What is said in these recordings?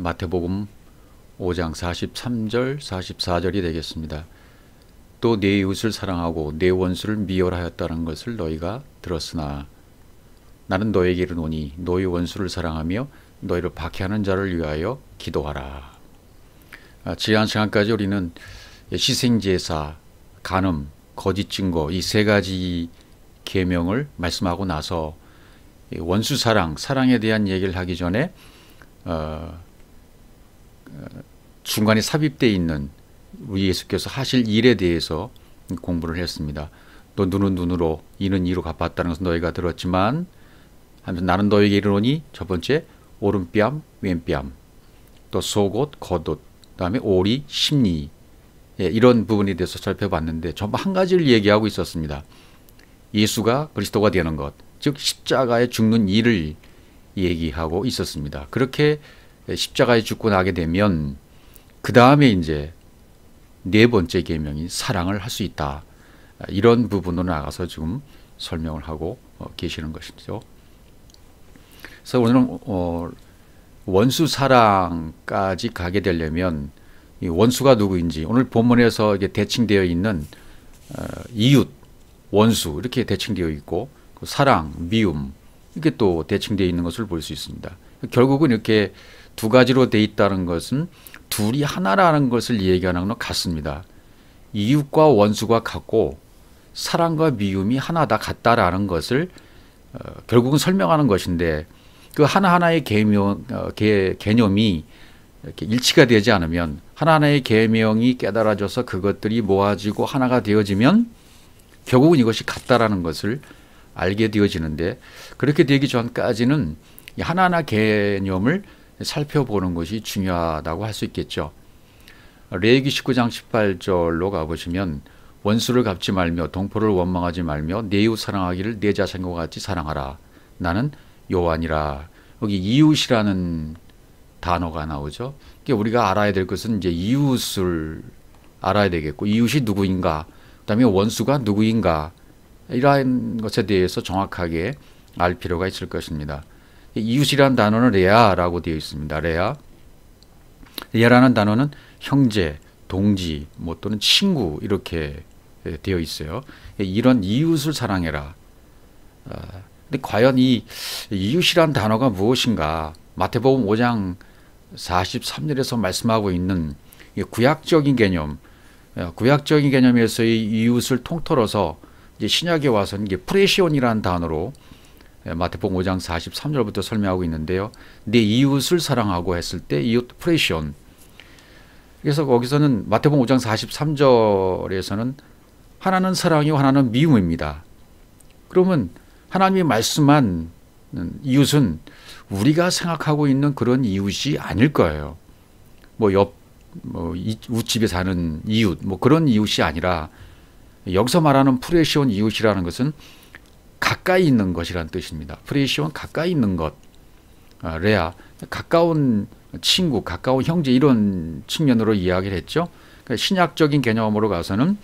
오늘은 마태복음 5장 43절 44절이 되겠습니다. 또 내 이웃을 사랑하고 내 원수를 미워하였다는 것을 너희가 들었으나 나는 너에게 이르노니 너희 원수를 사랑하며 너희를 박해하는 자를 위하여 기도하라. 지난 시간까지 우리는 희생제사, 간음, 거짓 증거 이 세 가지 계명을 말씀하고 나서 원수 사랑에 대한 얘기를 하기 전에 중간에 삽입되어 있는 우리 예수께서 하실 일에 대해서 공부를 했습니다. 또 눈은 눈으로 이는 이로 갚았다는 것은 너희가 들었지만 하면서 나는 너에게 이르노니 첫 번째 오른뺨 왼뺨, 또 속옷 겉옷, 그다음에 오리 심리, 이런 부분에 대해서 살펴봤는데 전부 한 가지를 얘기하고 있었습니다. 예수가 그리스도가 되는 것, 즉 십자가에 죽는 일을 얘기하고 있었습니다. 그렇게 십자가에 죽고 나게 되면 그 다음에 이제 네 번째 계명인 사랑을 할 수 있다. 이런 부분으로 나가서 지금 설명을 하고 계시는 것이죠. 그래서 오늘은 원수 사랑까지 가게 되려면 이 원수가 누구인지, 오늘 본문에서 이게 대칭되어 있는 이웃, 원수 이렇게 대칭되어 있고 사랑, 미움 이렇게 또 대칭되어 있는 것을 볼 수 있습니다. 결국은 이렇게 두 가지로 되어 있다는 것은 둘이 하나라는 것을 얘기하는 것 같습니다. 이웃과 원수가 같고 사랑과 미움이 하나다 같다라는 것을 결국은 설명하는 것인데 그 하나하나의 개념이 이렇게 일치가 되지 않으면 하나하나의 계명이 깨달아져서 그것들이 모아지고 하나가 되어지면 결국은 이것이 같다라는 것을 알게 되어지는데 그렇게 되기 전까지는 하나하나 개념을 살펴보는 것이 중요하다고 할 수 있겠죠. 레위기 19장 18절로 가보시면 원수를 갚지 말며 동포를 원망하지 말며 내 이웃 사랑하기를 내 자신과 같이 사랑하라. 나는 여호와니라. 여기 이웃이라는 단어가 나오죠. 우리가 알아야 될 것은 이제 이웃을 알아야 되겠고 이웃이 누구인가, 그다음에 원수가 누구인가 이러한 것에 대해서 정확하게 알 필요가 있을 것입니다. 이웃이라는 단어는 레아라고 되어 있습니다. 레아라는 단어는 형제, 동지, 또는 친구 이렇게 되어 있어요. 이런 이웃을 사랑해라. 근데 과연 이 이웃이란 단어가 무엇인가? 마태복음 5장 43절에서 말씀하고 있는 구약적인 개념, 구약적인 개념에서의 이웃을 통틀어서 이제 신약에 와서는 이게 프레시온이라는 단어로 마태복음 5장 43절부터 설명하고 있는데요. 내 이웃을 사랑하고 했을 때 이웃 프레시온. 그래서 거기서는 마태복음 5장 43절에서는 하나는 사랑이고 하나는 미움입니다. 그러면 하나님이 말씀한 이웃은 우리가 생각하고 있는 그런 이웃이 아닐 거예요. 우집에 사는 이웃, 그런 이웃이 아니라 여기서 말하는 프레시온 이웃이라는 것은 가까이 있는 것이라는 뜻입니다. 프레시온 가까이 있는 것, 레아 가까운 친구, 가까운 형제 이런 측면으로 이야기를 했죠. 그러니까 신약적인 개념으로 가서는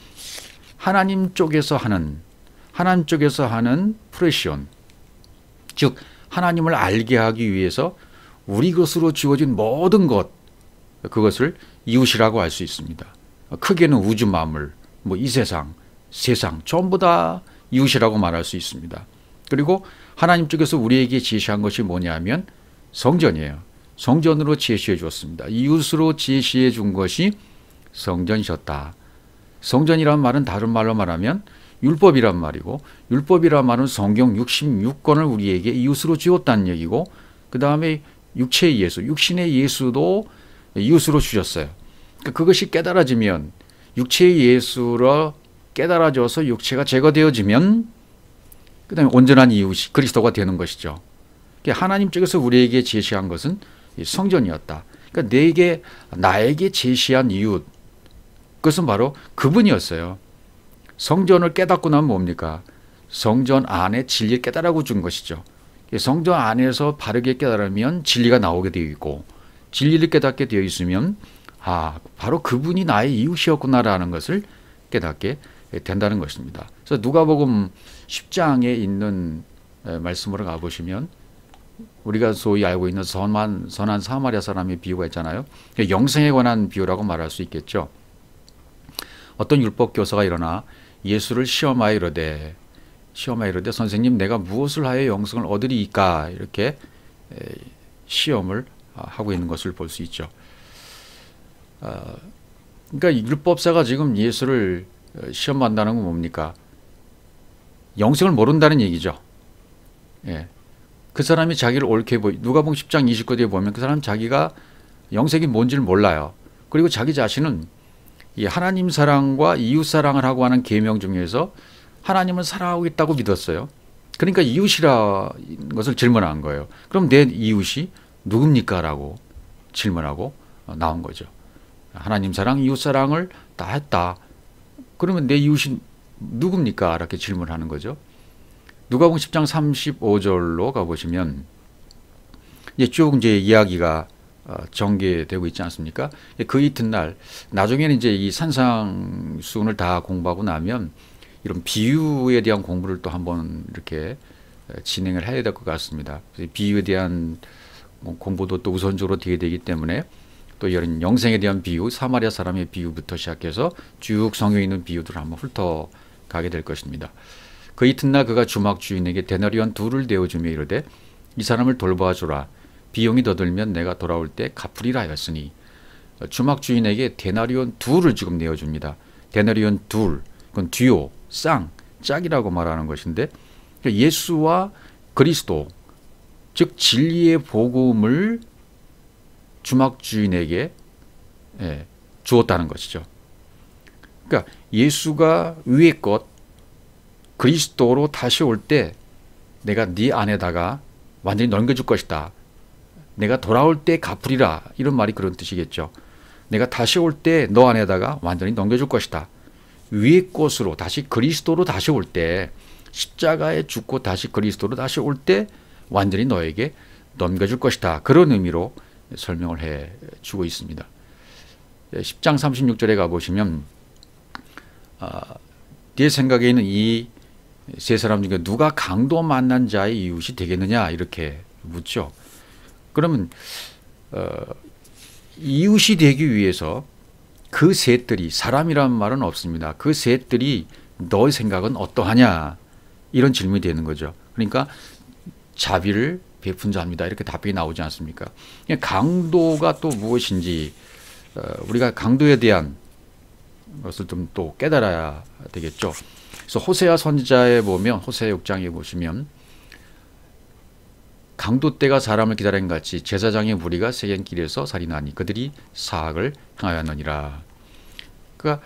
하나님 쪽에서 하는 프레시온, 즉 하나님을 알게 하기 위해서 우리 것으로 주어진 모든 것, 그것을 이웃이라고 할 수 있습니다. 크게는 우주 만물, 이 세상 전부 다 이웃이라고 말할 수 있습니다. 그리고 하나님 쪽에서 우리에게 제시한 것이 뭐냐면 성전이에요. 성전으로 제시해 주었습니다. 이웃으로 제시해 준 것이 성전이셨다. 성전이란 말은 다른 말로 말하면 율법이란 말이고, 율법이란 말은 성경 66권을 우리에게 이웃으로 주었다는 얘기고, 그 다음에 육체의 예수, 육신의 예수도 이웃으로 주셨어요. 그것이 깨달아지면, 육체의 예수로 깨달아져서 육체가 제거되어지면 그 다음에 온전한 이웃이 그리스도가 되는 것이죠. 하나님 쪽에서 우리에게 제시한 것은 성전이었다. 그러니까 나에게 제시한 이웃, 그것은 바로 그분이었어요. 성전을 깨닫고 나면 뭡니까? 성전 안에 진리를 깨달아고 준 것이죠. 성전 안에서 바르게 깨달으면 진리가 나오게 되어 있고, 진리를 깨닫게 되어 있으면 바로 그분이 나의 이웃이었구나라는 것을 깨닫게 된다는 것입니다. 그래서 누가복음 10장에 있는 말씀으로 가보시면 우리가 소위 알고 있는 선한 사마리아 사람의 비유가 있잖아요. 영생에 관한 비유라고 말할 수 있겠죠. 어떤 율법 교사가 일어나 예수를 시험하여 이르되 선생님 내가 무엇을 하여 영생을 얻으리이까 이렇게 시험을 하고 있는 것을 볼 수 있죠. 그러니까 율법사가 지금 예수를 시험한다는 건 뭡니까? 영생을 모른다는 얘기죠. 예. 그 사람이 자기를 옳게 누가복음 10장 29절에 보면 그 사람 자기가 영생이 뭔지를 몰라요. 그리고 자기 자신은 이 하나님 사랑과 이웃 사랑을 하고 하는 계명 중에서 하나님을 사랑하고 있다고 믿었어요. 그러니까 이웃이라는 것을 질문한 거예요. 그럼 내 이웃이 누굽니까? 라고 질문하고 나온 거죠. 하나님 사랑, 이웃 사랑을 다 했다. 그러면 내 이웃이 누굽니까? 이렇게 질문하는 거죠. 누가복음 10장 35절로 가보시면 이제 이야기가 전개되고 있지 않습니까? 그 이튿날 나중에는 이제 이 산상수훈을 다 공부하고 나면 이런 비유에 대한 공부를 또 한번 이렇게 진행을 해야 될 것 같습니다. 비유에 대한 공부도 또 우선적으로 돼야 되기 때문에 또 이런 영생에 대한 비유, 사마리아 사람의 비유부터 시작해서 쭉 성경에 있는 비유들을 한번 훑어가게 될 것입니다. 그 이튿날 그가 주막 주인에게 데나리온 둘을 내어주며 이르되 이 사람을 돌봐주라. 비용이 더 들면 내가 돌아올 때 갚으리라 하였으니 주막 주인에게 데나리온 둘을 지금 내어줍니다. 데나리온 둘, 그건 듀오, 짝이라고 말하는 것인데 예수와 그리스도, 즉 진리의 복음을 주막 주인에게 주었다는 것이죠. 그러니까 예수가 위의 것, 그리스도로 다시 올 때 내가 네 안에다가 완전히 넘겨줄 것이다. 내가 돌아올 때 갚으리라. 이런 말이 그런 뜻이겠죠. 내가 다시 올 때 너 안에다가 완전히 넘겨줄 것이다. 위의 것으로 다시 그리스도로 다시 올 때 십자가에 죽고 다시 그리스도로 다시 올 때 완전히 너에게 넘겨줄 것이다. 그런 의미로 설명을 해 주고 있습니다. 10장 36절에 가보시면 네 생각에는 이 세 사람 중에 누가 강도 만난 자의 이웃이 되겠느냐 이렇게 묻죠. 그러면 이웃이 되기 위해서 그 셋들이, 사람이란 말은 없습니다. 그 셋들이 너의 생각은 어떠하냐 이런 질문이 되는 거죠. 그러니까 자비를 베푼 자입니다. 이렇게 답변이 나오지 않습니까? 강도가 또 무엇인지 우리가 강도에 대한 것을 좀 또 깨달아야 되겠죠. 그래서 호세아 선지자에 보면, 호세아 6장에 보시면 강도 때가 사람을 기다린 같이 제사장의 무리가 세겜길에서 살인하니 그들이 사악을 행하였느니라. 그러니까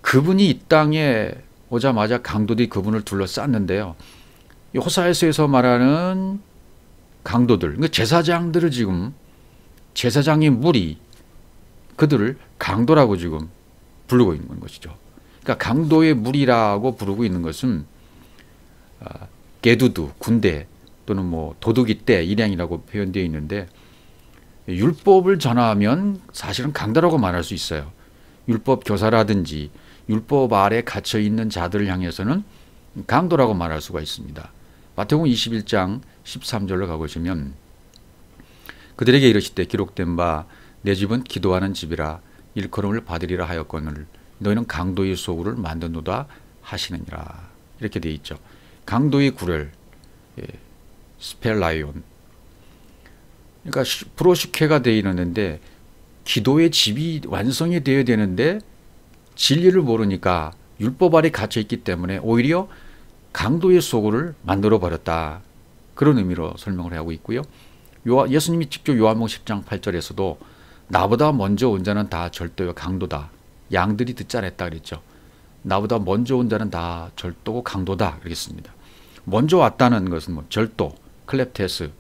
그분이 이 땅에 오자마자 강도들이 그분을 둘러쌌는데요. 이 호사에서에서 말하는 강도들, 그러니까 제사장들을 지금 제사장의 무리, 그들을 강도라고 지금 부르고 있는 것이죠. 그러니까 강도의 무리라고 부르고 있는 것은 게두두, 군대 또는 뭐 도둑이 때, 일행이라고 표현되어 있는데 율법을 전하면 사실은 강도라고 말할 수 있어요. 율법 교사라든지 율법 아래 갇혀 있는 자들을 향해서는 강도라고 말할 수가 있습니다. 마태복음 21장 13절로 가보시면 그들에게 이르시되 기록된 바 내 집은 기도하는 집이라 일컬음을 받으리라 하였거늘 너희는 강도의 소굴을 만드노다 하시느니라. 이렇게 되어 있죠. 강도의 굴을 스펠라이온, 그러니까 프로시케가 되어 있는데 기도의 집이 완성이 되어야 되는데 진리를 모르니까 율법 아래 갇혀 있기 때문에 오히려 강도의 소굴을 만들어 버렸다. 그런 의미로 설명을 하고 있고요. 예수님이 직접 요한복음 10장 8절에서도 나보다 먼저 온 자는 다 절도요 강도다. 양들이 듣지 않았다 그랬죠. 나보다 먼저 온 자는 다 절도고 강도다 그러겠습니다. 먼저 왔다는 것은 뭐 절도, 클렙테스,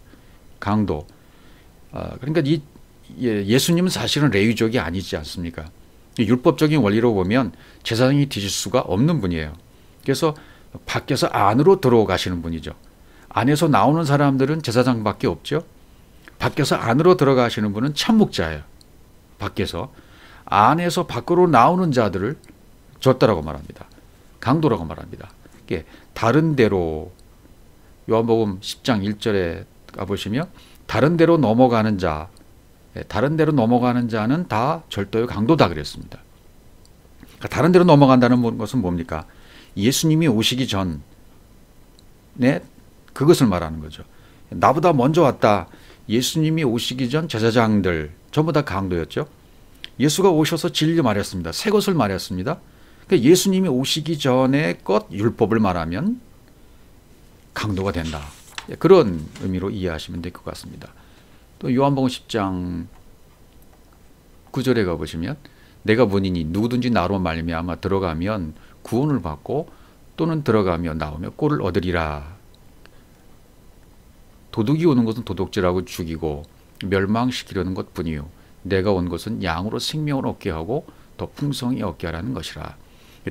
강도. 그러니까 예수님은 사실은 레위족이 아니지 않습니까? 율법적인 원리로 보면 제사장이 되실 수가 없는 분이에요. 그래서 밖에서 안으로 들어가시는 분이죠. 안에서 나오는 사람들은 제사장밖에 없죠. 밖에서 안으로 들어가시는 분은 참목자예요. 밖에서 안에서 밖으로 나오는 자들을 줬다라고 말합니다. 강도라고 말합니다. 이게 다른 데로 요한복음 10장 1절에 가보시면 다른 데로 넘어가는 자는 다 절도의 강도다 그랬습니다. 그러니까 다른 데로 넘어간다는 것은 뭡니까? 예수님이 오시기 전에 그것을 말하는 거죠. 나보다 먼저 왔다. 예수님이 오시기 전 제사장들 전부 다 강도였죠. 예수가 오셔서 진리 말했습니다. 새 것을 말했습니다. 그러니까 예수님이 오시기 전에 것 율법을 말하면 강도가 된다. 그런 의미로 이해하시면 될 것 같습니다. 또 요한복음 10장 9절에 가보시면 내가 문이니 누구든지 나로 말미암아 들어가면 구원을 받고 또는 들어가며 나오며 꼴을 얻으리라. 도둑이 오는 것은 도둑질하고 죽이고 멸망시키려는 것뿐이요 내가 온 것은 양으로 생명을 얻게 하고 더 풍성히 얻게 하라는 것이라.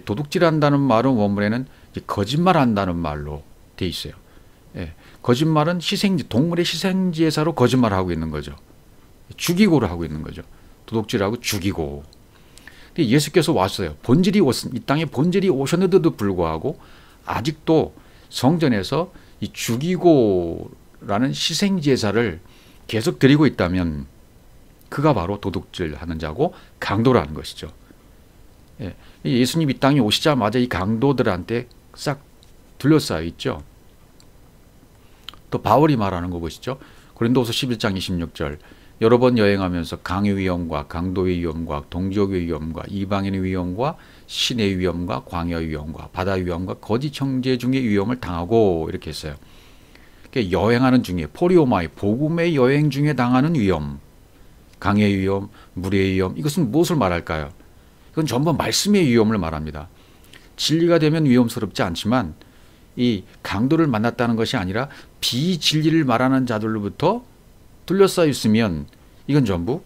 도둑질한다는 말은 원문에는 거짓말한다는 말로 돼 있어요. 예, 거짓말은 동물의 희생제사로 거짓말하고 있는 거죠. 죽이고를 하고 있는 거죠. 도둑질하고 죽이고. 예수께서 왔어요. 이 땅에 본질이 오셨는데도 불구하고 아직도 성전에서 이 죽이고라는 희생제사를 계속 드리고 있다면 그가 바로 도둑질하는 자고 강도라는 것이죠. 예, 예수님 이 땅에 오시자마자 이 강도들한테 싹 둘러싸여 있죠. 또 바울이 말하는 거 보시죠. 고린도후서 11장 26절 여러 번 여행하면서 강의 위험과 강도의 위험과 동족의 위험과 이방인의 위험과 신의 위험과 광야의 위험과 바다의 위험과 거짓 형제 중의 위험을 당하고 이렇게 했어요. 그러니까 여행하는 중에 포리오마이 복음의 여행 중에 당하는 위험, 강의 위험, 물의 위험 이것은 무엇을 말할까요? 이건 전부 말씀의 위험을 말합니다. 진리가 되면 위험스럽지 않지만 이 강도를 만났다는 것이 아니라 비진리를 말하는 자들로부터 둘러싸여 있으면 이건 전부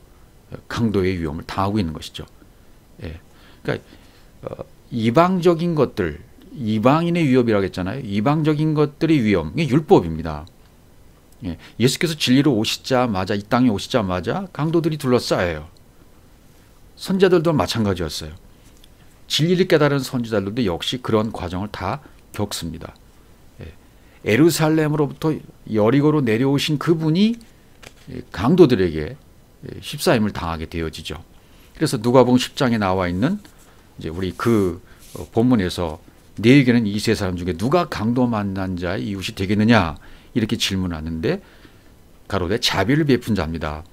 강도의 위험을 당하고 있는 것이죠. 예. 그러니까 이방적인 것들, 이방인의 위협이라고 했잖아요. 이방적인 것들의 위험, 이게 율법입니다. 예. 예수께서 진리로 오시자마자 이 땅에 오시자마자 강도들이 둘러싸여요. 선지자들도 마찬가지였어요. 진리를 깨달은 선지자들도 역시 그런 과정을 다 겪습니다. 예루살렘으로부터 여리고로 내려오신 그분이 강도들에게 휩싸임을 당하게 되어지죠. 그래서 누가복음 10장에 나와 있는 이제 우리 그 본문에서 너에게는 이 세 사람 중에 누가 강도 만난 자의 이웃이 되겠느냐 이렇게 질문하는데 가로되 자비를 베푼 자입니다.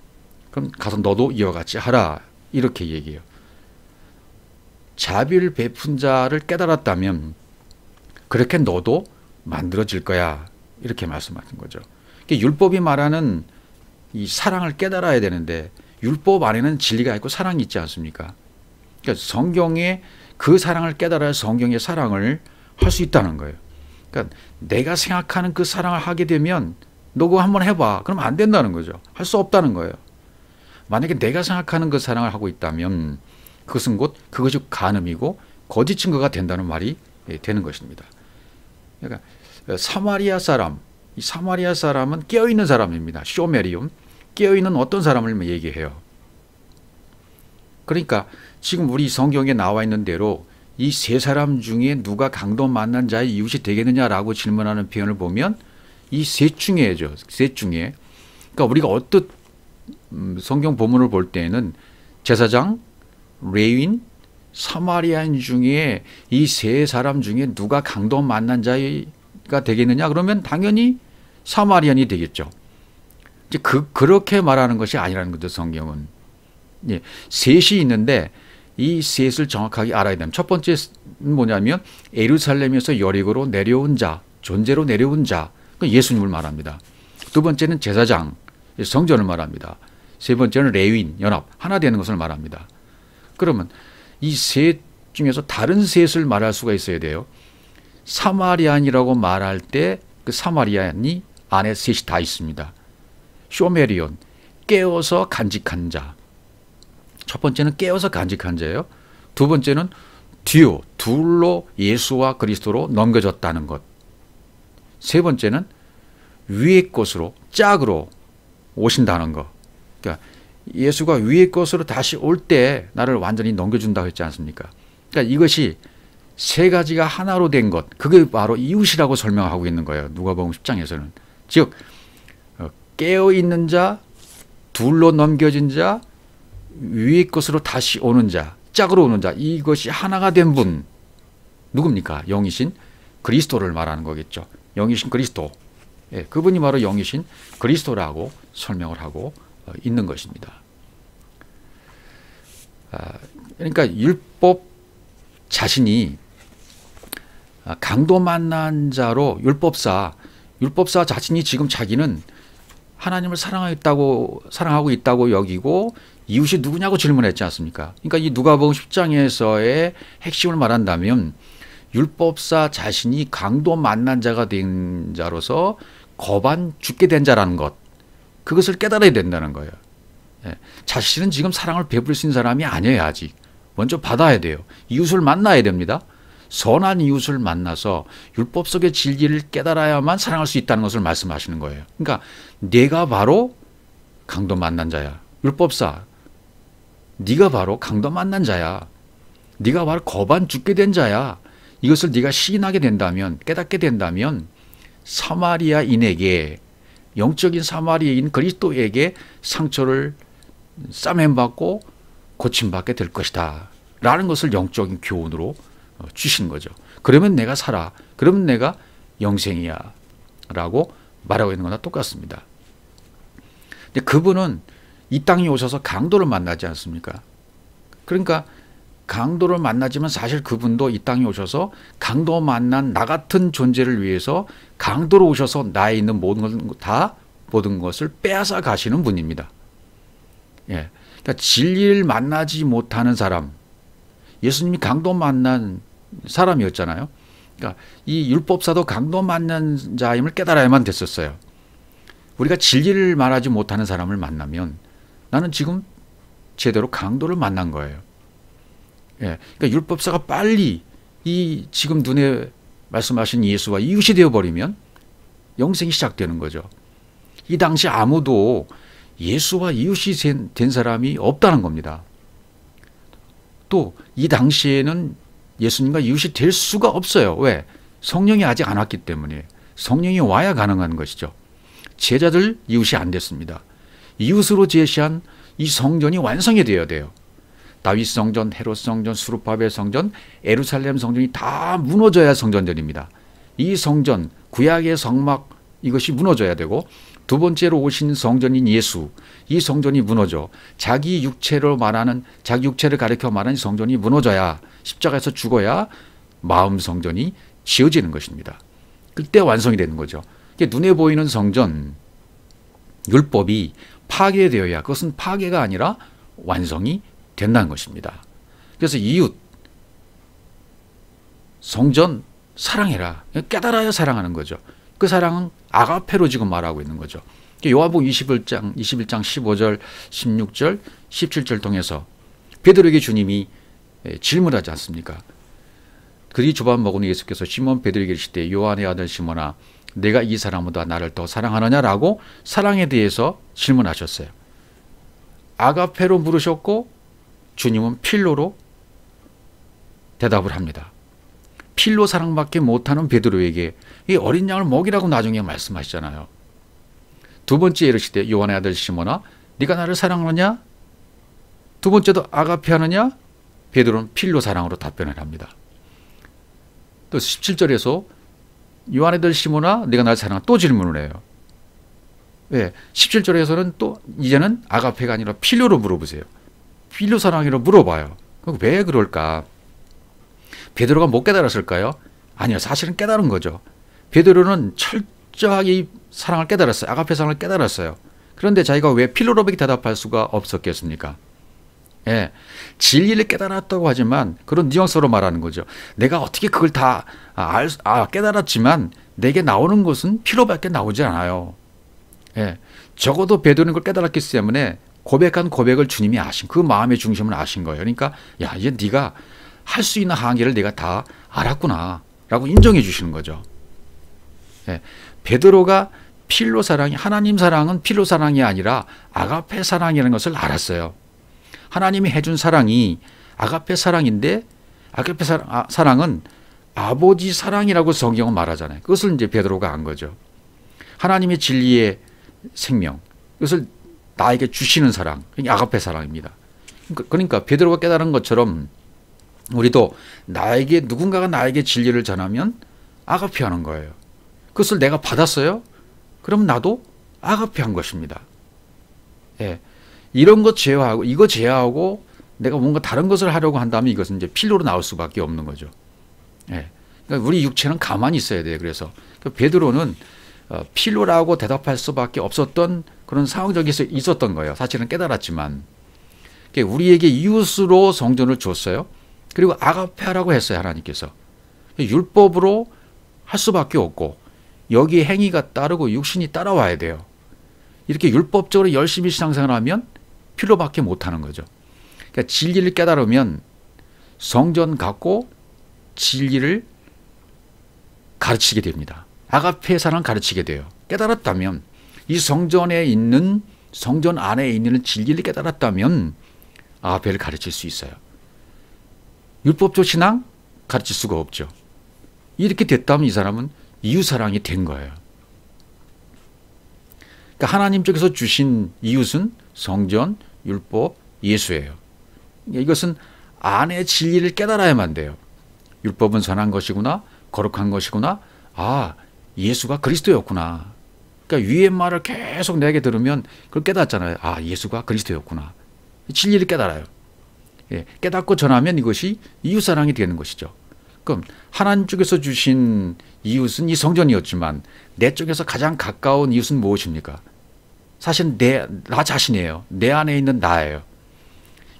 그럼 가서 너도 이와 같이 하라 이렇게 얘기해요. 자비를 베푼 자를 깨달았다면 그렇게 너도 만들어질 거야 이렇게 말씀하신 거죠. 율법이 말하는 이 사랑을 깨달아야 되는데 율법 안에는 진리가 있고 사랑이 있지 않습니까? 그러니까 성경에 그 사랑을 깨달아야 성경의 사랑을 할 수 있다는 거예요. 그러니까 내가 생각하는 그 사랑을 하게 되면 너 그거 한번 해봐. 그러면 안 된다는 거죠. 할 수 없다는 거예요. 만약에 내가 생각하는 그 사랑을 하고 있다면 그것은 곧 그것이 간음이고 거짓 증거가 된다는 말이 되는 것입니다. 그러니까 사마리아 사람, 이 사마리아 사람은 깨어있는 사람입니다. 쇼메리움, 깨어있는 어떤 사람을 얘기해요. 그러니까 지금 우리 성경에 나와 있는 대로 이 세 사람 중에 누가 강도 만난 자의 이웃이 되겠느냐라고 질문하는 표현을 보면 이 셋 중에죠. 셋 중에. 그러니까 우리가 어떤 성경 본문을 볼 때에는 제사장, 레위인, 사마리아인 중에 이 세 사람 중에 누가 강도 만난 자가 되겠느냐 그러면 당연히 사마리안이 되겠죠. 이제 그렇게 말하는 것이 아니라는 거죠. 성경은. 예, 셋이 있는데 이 셋을 정확하게 알아야 됩니다. 첫 번째는 뭐냐면 예루살렘에서 여리고로 내려온 자, 존재로 내려온 자, 예수님을 말합니다. 두 번째는 제사장, 성전을 말합니다. 세 번째는 레위인, 연합, 하나 되는 것을 말합니다. 그러면 이 셋 중에서 다른 셋을 말할 수가 있어야 돼요. 사마리안이라고 말할 때 그 사마리안이 안에 셋이 다 있습니다. 쇼메리온, 깨어서 간직한 자. 첫 번째는 깨어서 간직한 자예요. 두 번째는 둘로 예수와 그리스도로 넘겨졌다는 것. 세 번째는 위의 것으로 짝으로 오신다는 것. 그러니까 예수가 위의 것으로 다시 올 때 나를 완전히 넘겨준다고 했지 않습니까? 그러니까 이것이 세 가지가 하나로 된 것, 그게 바로 이웃이라고 설명하고 있는 거예요. 누가복음 10장에서는. 즉 깨어있는 자, 둘로 넘겨진 자, 위의 것으로 다시 오는 자, 짝으로 오는 자, 이것이 하나가 된 분 누굽니까? 영이신 그리스도를 말하는 거겠죠. 영이신 그리스도. 예, 그분이 바로 영이신 그리스도라고 설명을 하고 있는 것입니다. 그러니까 율법 자신이 강도 만난 자로 율법사 자신이 지금 자기는 하나님을 사랑하고 있다고 여기고 이웃이 누구냐고 질문했지 않습니까? 그러니까 이 누가복음 10장에서의 핵심을 말한다면 율법사 자신이 강도 만난 자가 된 자로서 거반 죽게 된 자라는 것, 그것을 깨달아야 된다는 거예요. 예, 자신은 지금 사랑을 베풀 수 있는 사람이 아니에요. 아직 먼저 받아야 돼요. 이웃을 만나야 됩니다. 선한 이웃을 만나서 율법 속의 진리를 깨달아야만 사랑할 수 있다는 것을 말씀하시는 거예요. 그러니까 내가 바로 강도 만난 자야. 율법사, 네가 바로 강도 만난 자야. 네가 바로 거반 죽게 된 자야. 이것을 네가 시인하게 된다면, 깨닫게 된다면 사마리아인에게, 영적인 사마리아인 그리스도에게 상처를 싸매받고 고침받게 될 것이다 라는 것을 영적인 교훈으로 주신 거죠. 그러면 내가 살아, 그러면 내가 영생이야 라고 말하고 있는 거나 똑같습니다. 근데 그분은 이 땅에 오셔서 강도를 만나지 않습니까? 그러니까 강도를 만나지만 사실 그분도 이 땅에 오셔서 강도 만난 나 같은 존재를 위해서 강도로 오셔서 나에 있는 모든 것을 빼앗아 가시는 분입니다. 예, 그러니까 진리를 만나지 못하는 사람, 예수님이 강도 만난 사람이었잖아요. 그러니까 이 율법사도 강도 만난 자임을 깨달아야만 됐었어요. 우리가 진리를 말하지 못하는 사람을 만나면 나는 지금 제대로 강도를 만난 거예요. 예, 그러니까 율법사가 빨리 이 지금 눈에 말씀하신 예수와 이웃이 되어버리면 영생이 시작되는 거죠. 이 당시 아무도 예수와 이웃이 된 사람이 없다는 겁니다. 또 이 당시에는 예수님과 이웃이 될 수가 없어요. 왜? 성령이 아직 안 왔기 때문에. 성령이 와야 가능한 것이죠. 제자들 이웃이 안 됐습니다. 이웃으로 제시한 이 성전이 완성이 되어야 돼요. 다윗 성전, 헤롯 성전, 수르바벨 성전, 예루살렘 성전이 다 무너져야 성전들입니다. 이 성전, 구약의 성막 이것이 무너져야 되고, 두 번째로 오신 성전인 예수, 이 성전이 무너져 자기 육체를 가리켜 말하는 성전이 무너져야, 십자가에서 죽어야 마음 성전이 지어지는 것입니다. 그때 완성이 되는 거죠. 눈에 보이는 성전, 율법이 파괴되어야, 그것은 파괴가 아니라 완성이 된다는 것입니다. 그래서 이웃, 성전 사랑해라. 깨달아야 사랑하는 거죠. 그 사랑은 아가페로 지금 말하고 있는 거죠. 요한복음 21장 15절, 16절, 17절 통해서 베드로에게 주님이 질문하지 않습니까? 그리 조반 먹은 예수께서 시몬 베드로에게 이르시되 요한의 아들 시몬아 내가 이 사람보다 나를 더 사랑하느냐라고 사랑에 대해서 질문하셨어요. 아가페로 물으셨고 주님은 필로로 대답을 합니다. 필로 사랑밖에 못하는 베드로에게 이 어린 양을 먹이라고 나중에 말씀하시잖아요. 두 번째 이르시되 요한의 아들 시몬아 네가 나를 사랑하느냐? 두 번째도 아가페 하느냐? 베드로는 필로 사랑으로 답변을 합니다. 또 17절에서 요한의 아들 시몬아 네가 나를 사랑하느냐? 또 질문을 해요. 왜? 17절에서는 또 이제는 아가페가 아니라 필로로 물어보세요. 필로 사랑이라고 물어봐요. 왜 그럴까? 베드로가 못 깨달았을까요? 아니요. 사실은 깨달은 거죠. 베드로는 철저하게 이 사랑을 깨달았어요. 아가페 사랑을 깨달았어요. 그런데 자기가 왜 필로로밖에 대답할 수가 없었겠습니까? 예, 진리를 깨달았다고 하지만 그런 뉘앙스로 말하는 거죠. 내가 어떻게 그걸 다 깨달았지만 내게 나오는 것은 필로밖에 나오지 않아요. 예, 적어도 베드로는 그걸 깨달았기 때문에 고백한 고백을 주님이 아신, 그 마음의 중심을 아신 거예요. 그러니까 야, 이제 네가 할 수 있는 한계를 내가 다 알았구나 라고 인정해 주시는 거죠. 예, 베드로가 필로 사랑이, 하나님 사랑은 필로 사랑이 아니라 아가페 사랑이라는 것을 알았어요. 하나님이 해준 사랑이 아가페 사랑인데 아가페 사랑은 아버지 사랑이라고 성경은 말하잖아요. 그것을 이제 베드로가 안 거죠. 하나님의 진리에 생명, 이것을 나에게 주시는 사랑, 아가페 사랑입니다. 그러니까 베드로가 깨달은 것처럼 우리도 누군가가 나에게 진리를 전하면 아가페하는 거예요. 그것을 내가 받았어요? 그럼 나도 아가페한 것입니다. 예. 이런 것 제어하고 이거 제어하고 내가 뭔가 다른 것을 하려고 한다면 이것은 이제 필로로 나올 수밖에 없는 거죠. 예. 그러니까 우리 육체는 가만히 있어야 돼요. 그래서 베드로는 필로라고 대답할 수밖에 없었던 그런 상황적이 있었던 거예요. 사실은 깨달았지만 우리에게 이웃으로 성전을 줬어요. 그리고 아가페라고 했어요. 하나님께서. 율법으로 할 수밖에 없고 여기에 행위가 따르고 육신이 따라와야 돼요. 이렇게 율법적으로 열심히 신앙생활을 하면 필로밖에 못하는 거죠. 그러니까 진리를 깨달으면 성전 갖고 진리를 가르치게 됩니다. 아가페 사랑을 가르치게 돼요. 깨달았다면 이 성전에 있는 성전 안에 있는 진리를 깨달았다면 아가페를 가르칠 수 있어요. 율법적 신앙 가르칠 수가 없죠. 이렇게 됐다면 이 사람은 이웃사랑이 된 거예요. 그러니까 하나님 쪽에서 주신 이웃은 성전, 율법, 예수예요. 이것은 안의 진리를 깨달아야만 돼요. 율법은 선한 것이구나, 거룩한 것이구나, 아, 예수가 그리스도였구나. 그러니까 위의 말을 계속 내게 들으면 그걸 깨닫잖아요. 아, 예수가 그리스도였구나. 진리를 깨달아요. 예, 깨닫고 전하면 이것이 이웃사랑이 되는 것이죠. 그럼 하나님 쪽에서 주신 이웃은 이 성전이었지만 내 쪽에서 가장 가까운 이웃은 무엇입니까? 사실은 나 자신이에요. 내 안에 있는 나예요.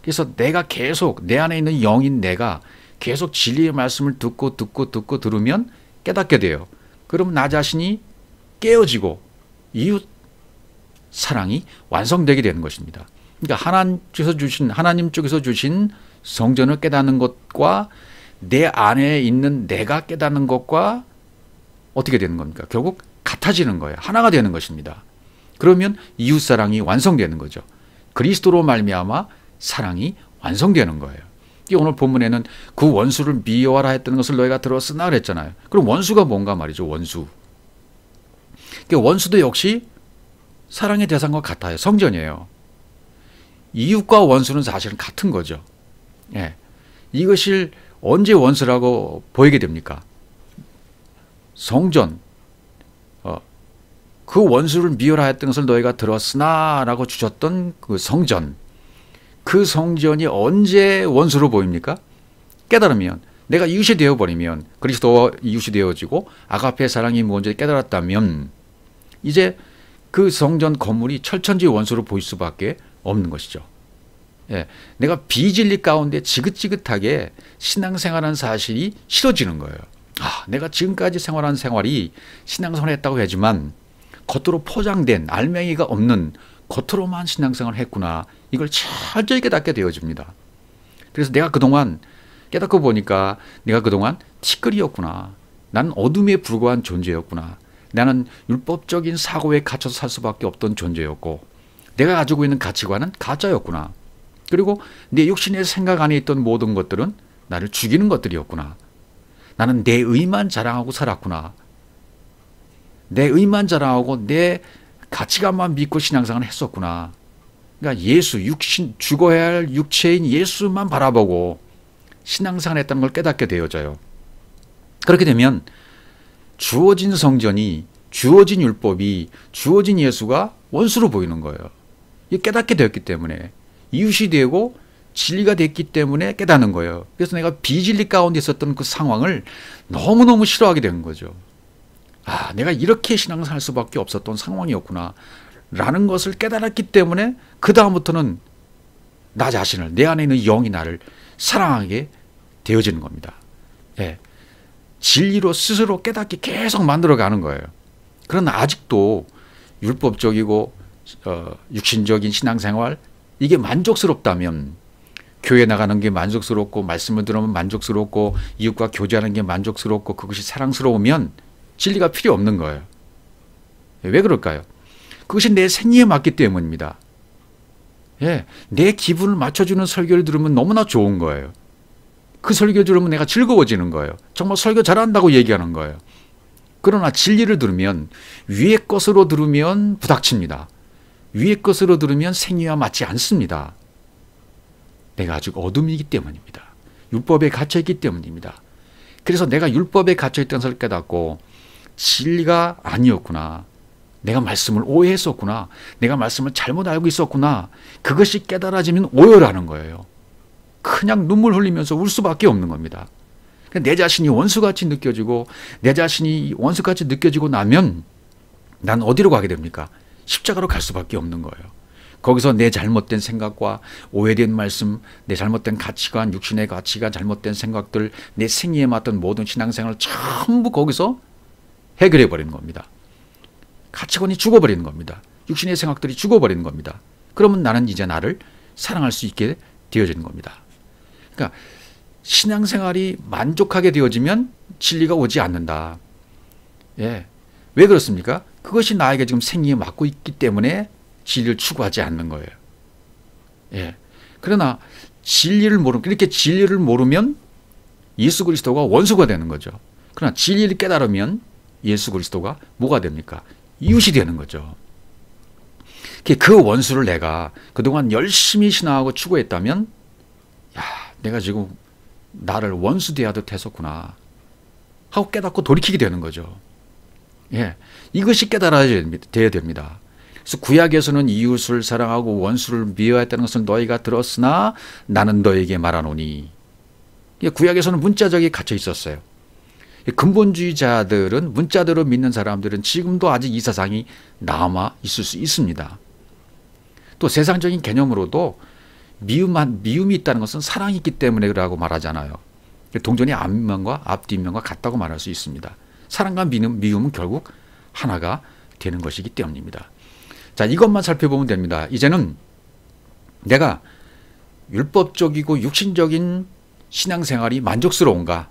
그래서 내가 계속 내 안에 있는 영인 내가 계속 진리의 말씀을 듣고 들으면 깨닫게 돼요. 그럼 나 자신이 깨어지고 이웃 사랑이 완성되게 되는 것입니다. 그러니까 하나님 쪽에서 주신 성전을 깨닫는 것과 내 안에 있는 내가 깨닫는 것과 어떻게 되는 겁니까? 결국 같아지는 거예요. 하나가 되는 것입니다. 그러면 이웃사랑이 완성되는 거죠. 그리스도로 말미암아 사랑이 완성되는 거예요. 오늘 본문에는 그 원수를 미워하라 했던 것을 너희가 들었으나 그랬잖아요. 그럼 원수가 뭔가 말이죠. 원수. 원수도 역시 사랑의 대상과 같아요. 성전이에요. 이웃과 원수는 사실은 같은 거죠. 예. 이것을 언제 원수라고 보이게 됩니까? 성전. 그 원수를 미워라 했던 것을 너희가 들었으나 라고 주셨던 그 성전. 그 성전이 언제 원수로 보입니까? 깨달으면, 내가 이웃이 되어버리면, 그리스도와 이웃이 되어지고 아가페 사랑이 뭔지 깨달았다면 이제 그 성전 건물이 철천지 원수로 보일 수밖에 없는 것이죠. 예, 내가 비진리 가운데 지긋지긋하게 신앙생활한 사실이 싫어지는 거예요. 아, 내가 지금까지 생활한 생활이 신앙생활을 했다고 하지만 겉으로 포장된 알맹이가 없는 겉으로만 신앙생활을 했구나. 이걸 철저히 깨닫게 되어집니다. 그래서 내가 그동안 깨닫고 보니까 내가 그동안 티끌이었구나. 나는 어둠에 불과한 존재였구나. 나는 율법적인 사고에 갇혀서 살 수밖에 없던 존재였고 내가 가지고 있는 가치관은 가짜였구나. 그리고 내 육신의 생각 안에 있던 모든 것들은 나를 죽이는 것들이었구나. 나는 내 의만 자랑하고 살았구나. 내 의만 자랑하고 내 가치관만 믿고 신앙생활을 했었구나. 그러니까 예수, 육신, 죽어야 할 육체인 예수만 바라보고 신앙생활을 했다는 걸 깨닫게 되어져요. 그렇게 되면 주어진 성전이, 주어진 율법이, 주어진 예수가 원수로 보이는 거예요. 이게 깨닫게 되었기 때문에, 이웃이 되고 진리가 됐기 때문에 깨닫는 거예요. 그래서 내가 비진리 가운데 있었던 그 상황을 너무너무 싫어하게 된 거죠. 아, 내가 이렇게 신앙생활 할 수밖에 없었던 상황이었구나 라는 것을 깨달았기 때문에 그 다음부터는 나 자신을, 내 안에 있는 영이 나를 사랑하게 되어지는 겁니다. 예. 진리로 스스로 깨닫게 계속 만들어가는 거예요. 그러나 아직도 율법적이고 육신적인 신앙생활, 이게 만족스럽다면, 교회 나가는 게 만족스럽고 말씀을 들으면 만족스럽고 이웃과 교제하는 게 만족스럽고 그것이 사랑스러우면 진리가 필요 없는 거예요. 왜 그럴까요? 그것이 내 생리에 맞기 때문입니다. 예, 내 기분을 맞춰주는 설교를 들으면 너무나 좋은 거예요. 그 설교 들으면 내가 즐거워지는 거예요. 정말 설교 잘한다고 얘기하는 거예요. 그러나 진리를 들으면 위의 것으로 들으면 부닥칩니다. 위의 것으로 들으면 생리와 맞지 않습니다. 내가 아직 어둠이기 때문입니다. 율법에 갇혀있기 때문입니다. 그래서 내가 율법에 갇혀있다는 것을 깨닫고 진리가 아니었구나. 내가 말씀을 오해했었구나. 내가 말씀을 잘못 알고 있었구나. 그것이 깨달아지면 오열하는 거예요. 그냥 눈물 흘리면서 울 수밖에 없는 겁니다. 내 자신이 원수같이 느껴지고 내 자신이 원수같이 느껴지고 나면 난 어디로 가게 됩니까? 십자가로 갈 수밖에 없는 거예요. 거기서 내 잘못된 생각과 오해된 말씀, 내 잘못된 가치관, 육신의 가치관, 잘못된 생각들, 내 생리에 맞던 모든 신앙생활을 전부 거기서 해결해 버리는 겁니다. 가치관이 죽어버리는 겁니다. 육신의 생각들이 죽어버리는 겁니다. 그러면 나는 이제 나를 사랑할 수 있게 되어지는 겁니다. 그러니까 신앙생활이 만족하게 되어지면 진리가 오지 않는다. 예. 왜 그렇습니까? 그것이 나에게 지금 생리에 맞고 있기 때문에 진리를 추구하지 않는 거예요. 예. 그러나 이렇게 진리를 모르면 예수 그리스도가 원수가 되는 거죠. 그러나 진리를 깨달으면 예수 그리스도가 뭐가 됩니까? 이웃이 되는 거죠. 그 원수를 내가 그동안 열심히 신앙하고 추구했다면, 야, 내가 지금 나를 원수 대하듯 했었구나 하고 깨닫고 돌이키게 되는 거죠. 예, 이것이 깨달아야 됩니다. 그래서 구약에서는 이웃을 사랑하고 원수를 미워했다는 것을 너희가 들었으나 나는 너희에게 말하노니. 구약에서는 문자적이 갇혀 있었어요. 근본주의자들은, 문자대로 믿는 사람들은 지금도 아직 이 사상이 남아 있을 수 있습니다. 또 세상적인 개념으로도 미움이 있다는 것은 사랑이 있기 때문에라고 말하잖아요. 동전이 앞면과 앞뒷면과 같다고 말할 수 있습니다. 사랑과 미움은 결국 하나가 되는 것이기 때문입니다. 자, 이것만 살펴보면 됩니다. 이제는 내가 율법적이고 육신적인 신앙생활이 만족스러운가?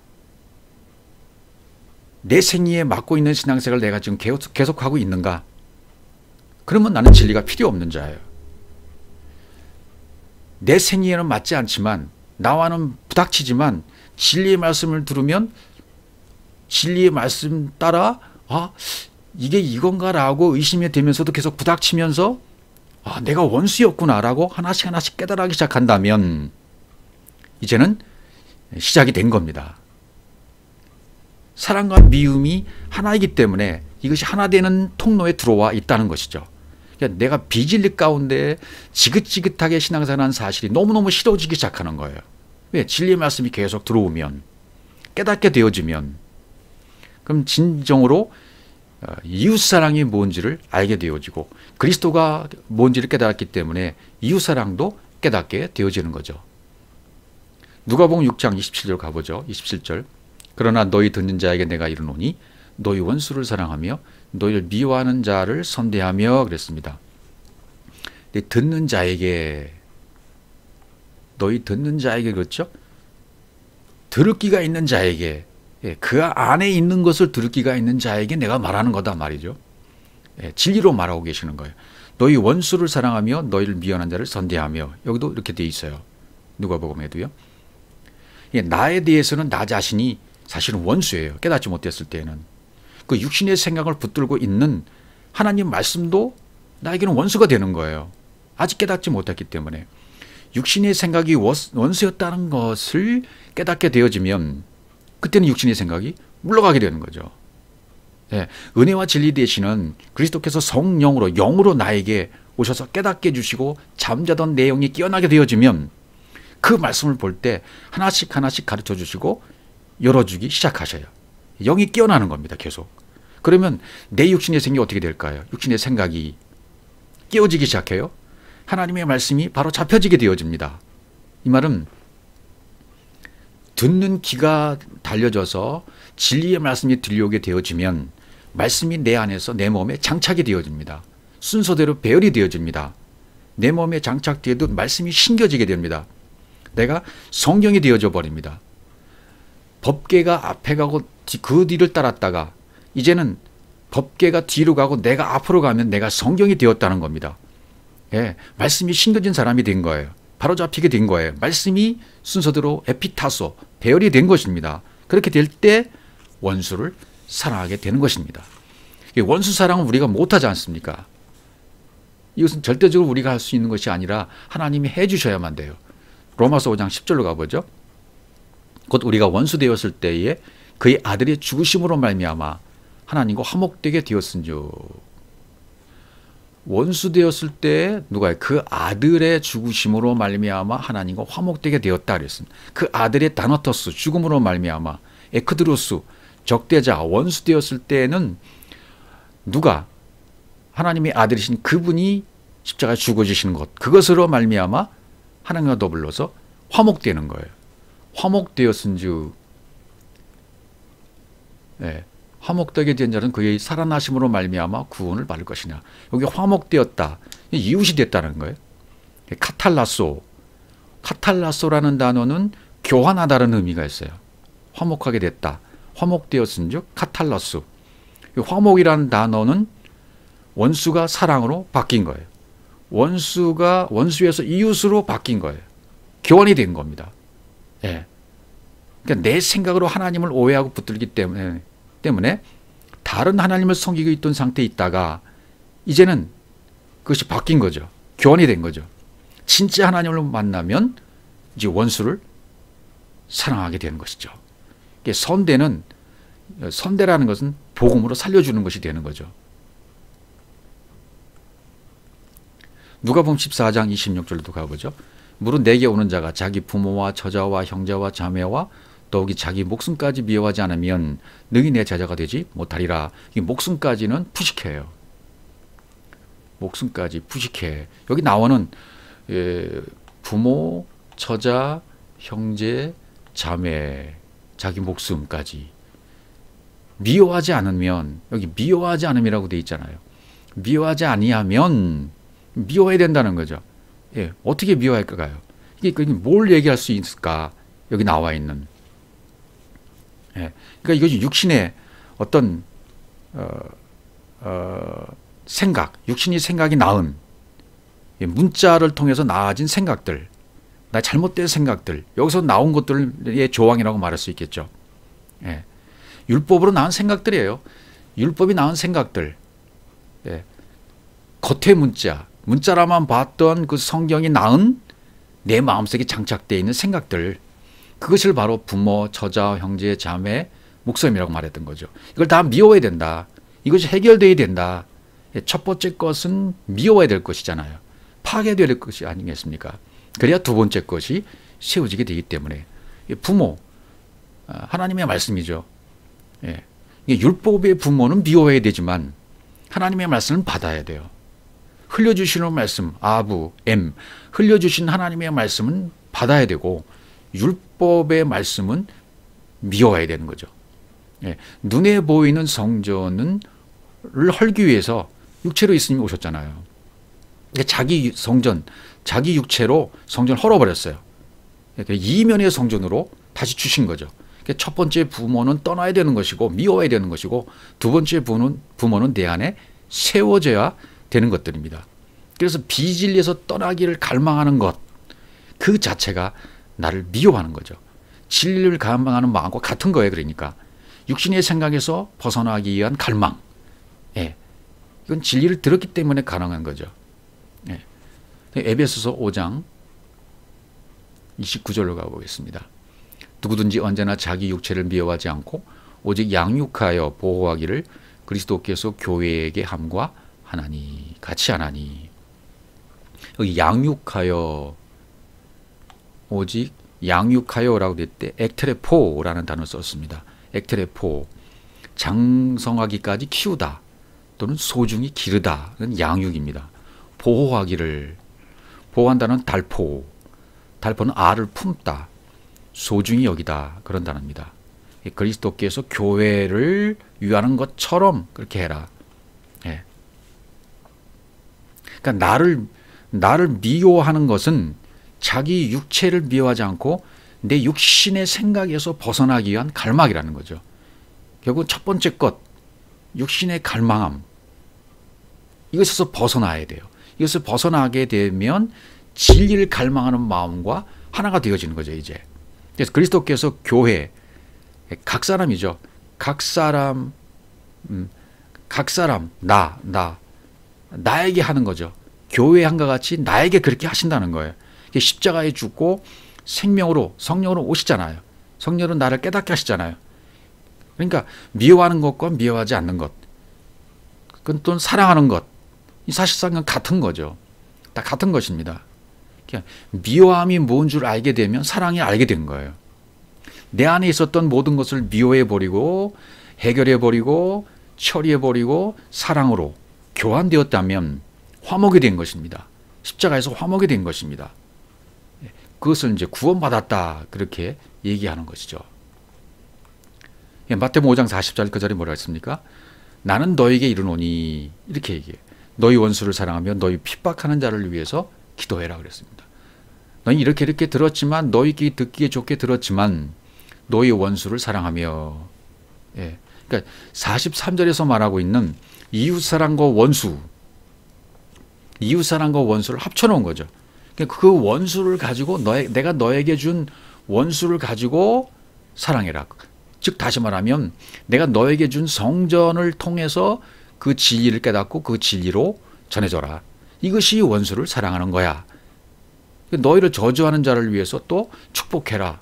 내 생리에 맞고 있는 신앙생활을 내가 지금 계속하고 있는가? 그러면 나는 진리가 필요 없는 자예요. 내 생리에는 맞지 않지만, 나와는 부닥치지만 진리의 말씀을 들으면 진리의 말씀 따라 이게 이건가 라고 의심이 되면서도 계속 부닥치면서 내가 원수였구나 라고 하나씩 깨달아가기 시작한다면 이제는 시작이 된 겁니다. 사랑과 미움이 하나이기 때문에 이것이 하나 되는 통로에 들어와 있다는 것이죠. 그러니까 내가 비진리 가운데 지긋지긋하게 신앙생활하는 사실이 너무너무 싫어지기 시작하는 거예요. 왜? 진리의 말씀이 계속 들어오면, 깨닫게 되어지면, 그럼 진정으로 이웃사랑이 뭔지를 알게 되어지고 그리스도가 뭔지를 깨달았기 때문에 이웃사랑도 깨닫게 되어지는 거죠. 누가복음 6장 27절 가보죠. 27절. 그러나 너희 듣는 자에게 내가 이르노니 너희 원수를 사랑하며 너희를 미워하는 자를 선대하며 그랬습니다. 듣는 자에게, 너희 듣는 자에게, 그렇죠? 들을 귀가 있는 자에게, 그 안에 있는 것을 들을 귀가 있는 자에게 내가 말하는 거다 말이죠. 진리로 말하고 계시는 거예요. 너희 원수를 사랑하며 너희를 미워하는 자를 선대하며. 여기도 이렇게 돼 있어요. 누가복음에도요. 나에 대해서는 나 자신이 사실은 원수예요. 깨닫지 못했을 때는. 그 육신의 생각을 붙들고 있는 하나님 말씀도 나에게는 원수가 되는 거예요. 아직 깨닫지 못했기 때문에. 육신의 생각이 원수였다는 것을 깨닫게 되어지면 그때는 육신의 생각이 물러가게 되는 거죠. 은혜와 진리 되시는 그리스도께서 성령으로, 영으로 나에게 오셔서 깨닫게 해주시고 잠자던 내용이 깨어나게 되어지면 그 말씀을 볼 때 하나씩 가르쳐 주시고 열어주기 시작하셔요. 영이 깨어나는 겁니다. 계속. 그러면 내 육신의 생각이 어떻게 될까요? 육신의 생각이 깨어지기 시작해요. 하나님의 말씀이 바로 잡혀지게 되어집니다. 이 말은 듣는 귀가 달려져서 진리의 말씀이 들려오게 되어지면 말씀이 내 안에서 내 몸에 장착이 되어집니다. 순서대로 배열이 되어집니다. 내 몸에 장착되어도 말씀이 신겨지게 됩니다. 내가 성경이 되어져 버립니다. 법궤가 앞에 가고 그 뒤를 따랐다가 이제는 법궤가 뒤로 가고 내가 앞으로 가면 내가 성경이 되었다는 겁니다. 말씀이 신겨진 사람이 된 거예요. 바로 잡히게 된 거예요. 말씀이 순서대로 에피타소, 배열이 된 것입니다. 그렇게 될 때 원수를 사랑하게 되는 것입니다. 원수 사랑은 우리가 못하지 않습니까? 이것은 절대적으로 우리가 할 수 있는 것이 아니라 하나님이 해주셔야만 돼요. 로마서 5장 10절로 가보죠. 곧 우리가 원수 되었을 때에 그의 아들의 죽으심으로 말미암아 하나님과 화목되게 되었은즉. 원수 되었을 때 누가요? 그 아들의 죽으심으로 말미암아 하나님과 화목되게 되었다 그랬습니다. 그 아들의 다나토스 죽음으로 말미암아 에크드로스 적대자 원수 되었을 때는 누가 하나님의 아들이신 그분이 십자가에 죽어주시는 것, 그것으로 말미암아 하나님과 더불어서 화목되는 거예요. 화목되었은즉, 네, 화목되게 된 자는 그의 살아나심으로 말미암아 구원을 받을 것이냐. 여기 화목되었다, 이웃이 됐다는 거예요. 카탈라소라는 단어는 교환하다는 의미가 있어요. 화목하게 됐다, 화목되었은즉 카탈라소. 화목이라는 단어는 원수가 사랑으로 바뀐 거예요. 원수가 원수에서 이웃으로 바뀐 거예요. 교환이 된 겁니다. 예. 그러니까 내 생각으로 하나님을 오해하고 붙들기 때문에 다른 하나님을 섬기고 있던 상태에 있다가 이제는 그것이 바뀐 거죠. 교환이 된 거죠. 진짜 하나님을 만나면 이제 원수를 사랑하게 되는 것이죠. 선대라는 것은 복음으로 살려주는 것이 되는 거죠. 누가복음 14장 26절도 가보죠. 무릇 내게 오는 자가 자기 부모와 처자와 형제와 자매와 더욱이 자기 목숨까지 미워하지 않으면 능히 내 제자가 되지 못하리라. 이 목숨까지는 푸시케예요. 목숨까지 푸시케. 여기 나오는 부모, 처자, 형제, 자매, 자기 목숨까지 미워하지 않으면, 여기 미워하지 않음이라고 되어 있잖아요. 미워하지 아니하면 미워해야 된다는 거죠. 예, 어떻게 미워할까요? 이게 뭘 얘기할 수 있을까? 여기 나와 있는. 예, 그러니까 이것이 육신의 어떤 생각, 육신이 생각이 낳은 문자를 통해서 나아진 생각들, 나 잘못된 생각들, 여기서 나온 것들의 조항이라고 말할 수 있겠죠. 예, 율법으로 낳은 생각들이에요. 율법이 낳은 생각들. 예, 겉의 문자라만 봤던 그 성경이 낳은 내 마음속에 장착되어 있는 생각들, 그것을 바로 부모, 처자, 형제, 자매, 목숨이라고 말했던 거죠. 이걸 다 미워해야 된다. 이것이 해결되어야 된다. 첫 번째 것은 미워해야 될 것이잖아야 파괴되어야 될 것이 아니겠습니까? 그래야 두 번째 것이 세워지게 되기 때문에 부모, 하나님의 말씀이죠. 예. 율법의 부모는 미워해야 되지만 하나님의 말씀은 받아야 돼요. 흘려주시는 말씀, 아부, 흘려주신 하나님의 말씀은 받아야 되고 율법의 말씀은 미워해야 되는 거죠. 예. 눈에 보이는 성전을 헐기 위해서 육체로 예수님이 오셨잖아요. 자기 성전, 자기 육체로 성전을 헐어버렸어요. 이면의 성전으로 다시 주신 거죠. 첫 번째 부모는 떠나야 되는 것이고 미워해야 되는 것이고 두 번째 부모는 내 안에 세워져야 되는 것들입니다. 그래서 비진리에서 떠나기를 갈망하는 것, 그 자체가 나를 미워하는 거죠. 진리를 갈망하는 마음과 같은 거예요. 그러니까 육신의 생각에서 벗어나기 위한 갈망, 예, 이건 진리를 들었기 때문에 가능한 거죠. 예. 에베소서 5장 29절로 가보겠습니다. 누구든지 언제나 자기 육체를 미워하지 않고 오직 양육하여 보호하기를 그리스도께서 교회에게 함과 하나니, 같이 하나니. 여기 양육하여, 오직 양육하여라고 될 때 엑테레포라는 단어를 썼습니다. 엑테레포, 장성하기까지 키우다 또는 소중히 기르다는 양육입니다. 보호하기를, 보호한다는 달포는 알을 품다, 소중히 여기다, 그런 단어입니다. 그리스도께서 교회를 위하는 것처럼 그렇게 해라. 예. 그러니까 나를 미워하는 것은 자기 육체를 미워하지 않고 내 육신의 생각에서 벗어나기 위한 갈망이라는 거죠. 결국 첫 번째 것, 육신의 갈망함, 이것에서 벗어나야 돼요. 이것을 벗어나게 되면 진리를 갈망하는 마음과 하나가 되어지는 거죠, 이제. 그래서 그리스도께서 교회, 각 사람이죠. 각 사람 각 사람 나에게 하는 거죠. 교회 한과 같이 나에게 그렇게 하신다는 거예요. 십자가에 죽고 생명으로 성령으로 오시잖아요. 성령은 나를 깨닫게 하시잖아요. 그러니까 미워하는 것과 미워하지 않는 것, 그건 또 사랑하는 것, 이 사실상은 같은 거죠. 다 같은 것입니다. 미워함이 뭔 줄 알게 되면 사랑이 알게 된 거예요. 내 안에 있었던 모든 것을 미워해버리고 해결해버리고 처리해버리고 사랑으로 교환되었다면 화목이 된 것입니다. 십자가에서 화목이 된 것입니다. 그것을 이제 구원받았다 그렇게 얘기하는 것이죠. 마태복음 5장 40절 그 절에 뭐라 했습니까? 나는 너에게 이르노니 이렇게 얘기해. 너희 원수를 사랑하며 너희 핍박하는 자를 위해서 기도해라 그랬습니다. 너희 이렇게 들었지만 너희끼리 듣기에 좋게 들었지만 너희 원수를 사랑하며, 예. 그러니까 43절에서 말하고 있는 이웃사랑과 원수를 합쳐놓은 거죠. 그러니까 그 원수를 가지고 내가 너에게 준 원수를 가지고 사랑해라. 즉 다시 말하면 내가 너에게 준 성전을 통해서 그 진리를 깨닫고 그 진리로 전해줘라. 이것이 원수를 사랑하는 거야. 너희를 저주하는 자를 위해서 또 축복해라.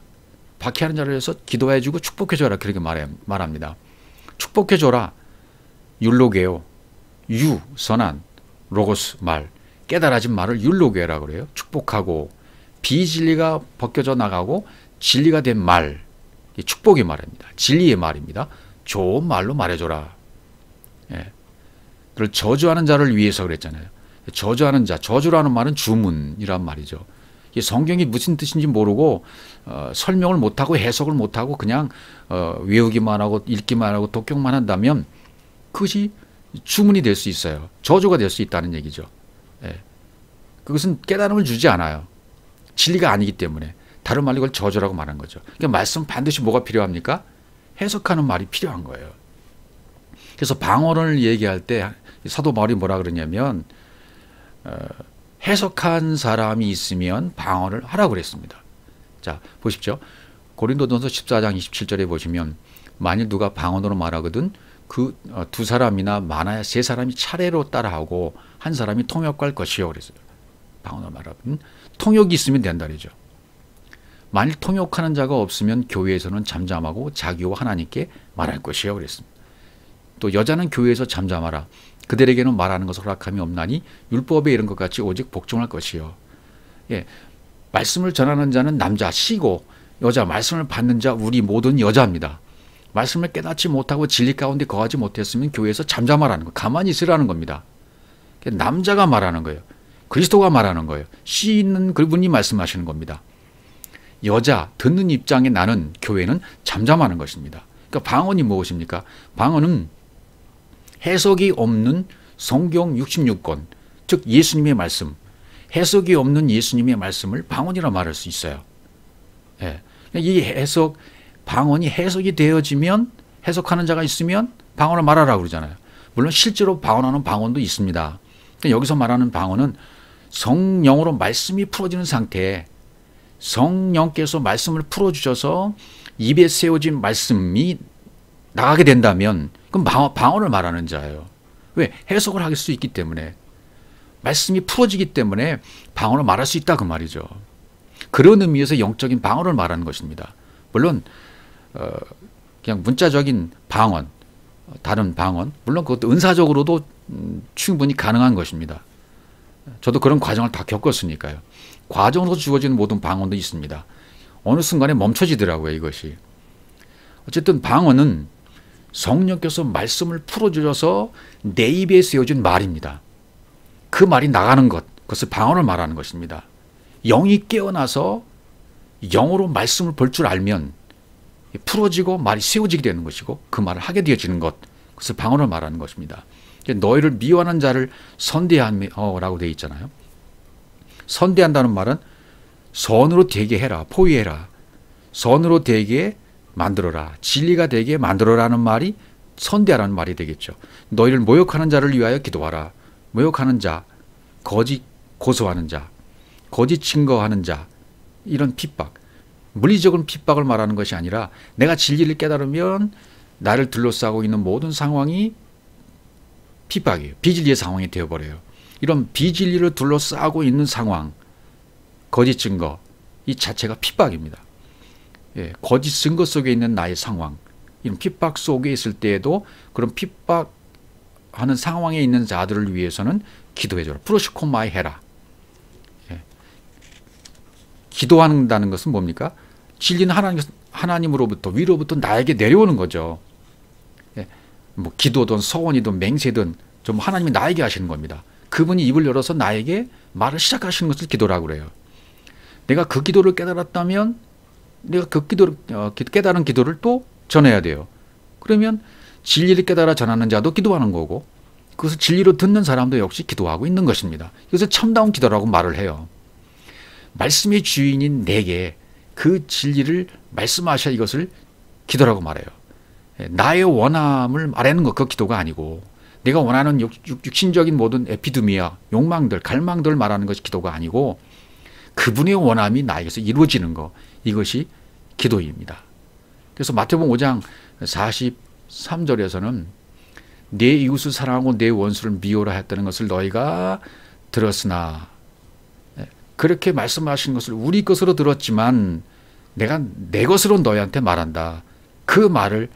박해하는 자를 위해서 기도해주고 축복해줘라. 그렇게 말합니다. 축복해줘라. 율로게요. 선한, 로고스 말, 깨달아진 말을 율로게라고 그래요. 축복하고 비진리가 벗겨져 나가고 진리가 된 말, 축복의 말입니다. 진리의 말입니다. 좋은 말로 말해줘라. 예. 그걸 저주하는 자를 위해서 그랬잖아요. 저주하는 자, 저주라는 말은 주문이란 말이죠. 성경이 무슨 뜻인지 모르고 설명을 못하고 해석을 못하고 그냥 외우기만 하고 읽기만 하고 독경만 한다면 그것이 주문이 될 수 있어요. 저주가 될 수 있다는 얘기죠. 예. 그것은 깨달음을 주지 않아요. 진리가 아니기 때문에. 다른 말로 이걸 저주라고 말한 거죠. 그러니까 말씀 반드시 뭐가 필요합니까? 해석하는 말이 필요한 거예요. 그래서 방언을 얘기할 때 사도 바울이 뭐라 그러냐면 해석한 사람이 있으면 방언을 하라고 그랬습니다. 자, 보십시오. 고린도전서 14장 27절에 보시면 만일 누가 방언으로 말하거든 그 두 사람이나 많아야 세 사람이 차례로 따라하고 한 사람이 통역할 것이요 그랬어요. 방언으로 말하거든 통역이 있으면 된다 그러죠. 만일 통역하는 자가 없으면 교회에서는 잠잠하고 자기와 하나님께 말할 것이요 그랬습니다. 또 여자는 교회에서 잠잠하라. 그들에게는 말하는 것을 허락함이 없나니 율법에 이른 것 같이 오직 복종할 것이요. 예, 말씀을 전하는 자는 남자 시고 여자 말씀을 받는 자 우리 모든 여자입니다. 말씀을 깨닫지 못하고 진리 가운데 거하지 못했으면 교회에서 잠잠하라는 거, 가만히 있으라는 겁니다. 남자가 말하는 거예요. 그리스도가 말하는 거예요. 씨 있는 그분이 말씀하시는 겁니다. 여자 듣는 입장에 나는 교회는 잠잠하는 것입니다. 그러니까 방언이 무엇입니까? 방언은 해석이 없는 성경 66권, 즉 예수님의 말씀, 해석이 없는 예수님의 말씀을 방언이라 말할 수 있어요. 예. 이 방언이 해석이 되어지면 해석하는 자가 있으면 방언을 말하라고 그러잖아요. 물론 실제로 방언하는 방언도 있습니다. 여기서 말하는 방언은 성령으로 말씀이 풀어지는 상태에 성령께서 말씀을 풀어주셔서 입에 세워진 말씀이 나가게 된다면 그럼 방언을 말하는 자예요. 왜? 해석을 할 수 있기 때문에 말씀이 풀어지기 때문에 방언을 말할 수 있다 그 말이죠. 그런 의미에서 영적인 방언을 말하는 것입니다. 물론 그냥 문자적인 방언, 다른 방언, 물론 그것도 은사적으로도 충분히 가능한 것입니다. 저도 그런 과정을 다 겪었으니까요. 과정으로 주어지는 모든 방언도 있습니다. 어느 순간에 멈춰지더라고요, 이것이. 어쨌든 방언은 성령께서 말씀을 풀어주셔서 내 입에 세워진 말입니다. 그 말이 나가는 것, 그것을 방언을 말하는 것입니다. 영이 깨어나서 영으로 말씀을 볼 줄 알면 풀어지고 말이 세워지게 되는 것이고 그 말을 하게 되어지는 것, 그것을 방언을 말하는 것입니다. 너희를 미워하는 자를 선대하라고 되어 있잖아요. 선대한다는 말은 선으로 되게 해라, 포위해라. 선으로 되게 만들어라. 진리가 되게 만들어라는 말이 선대하라는 말이 되겠죠. 너희를 모욕하는 자를 위하여 기도하라. 모욕하는 자, 거짓 고소하는 자, 거짓 증거하는 자, 이런 핍박. 물리적인 핍박을 말하는 것이 아니라 내가 진리를 깨달으면 나를 둘러싸고 있는 모든 상황이 핍박이에요. 비진리의 상황이 되어버려요. 이런 비진리를 둘러싸고 있는 상황, 거짓 증거, 이 자체가 핍박입니다. 예, 거짓 증거 속에 있는 나의 상황, 이런 핍박 속에 있을 때에도 그런 핍박하는 상황에 있는 자들을 위해서는 기도해줘라. 프로시코마이 해라. 예. 기도한다는 것은 뭡니까? 진리는 하나님으로부터 위로부터 나에게 내려오는 거죠. 예. 뭐 기도든 서원이든 맹세든 좀 하나님이 나에게 하시는 겁니다. 그분이 입을 열어서 나에게 말을 시작하시는 것을 기도라고 그래요. 내가 그 기도를 깨달았다면 내가 그 기도를 깨달은 기도를 또 전해야 돼요. 그러면 진리를 깨달아 전하는 자도 기도하는 거고 그것을 진리로 듣는 사람도 역시 기도하고 있는 것입니다. 이것을 참다운 기도라고 말을 해요. 말씀의 주인인 내게 그 진리를 말씀하셔야 이것을 기도라고 말해요. 나의 원함을 말하는 것, 그 기도가 아니고 내가 원하는 육신적인 모든 에피드미아, 욕망들, 갈망들을 말하는 것이 기도가 아니고 그분의 원함이 나에게서 이루어지는 것, 이것이 기도입니다. 그래서 마태복음 5장 43절에서는 내 이웃을 사랑하고 내 원수를 미워라 했다는 것을 너희가 들었으나, 그렇게 말씀하신 것을 우리 것으로 들었지만 내가 내 것으로 너희한테 말한다. 그 말을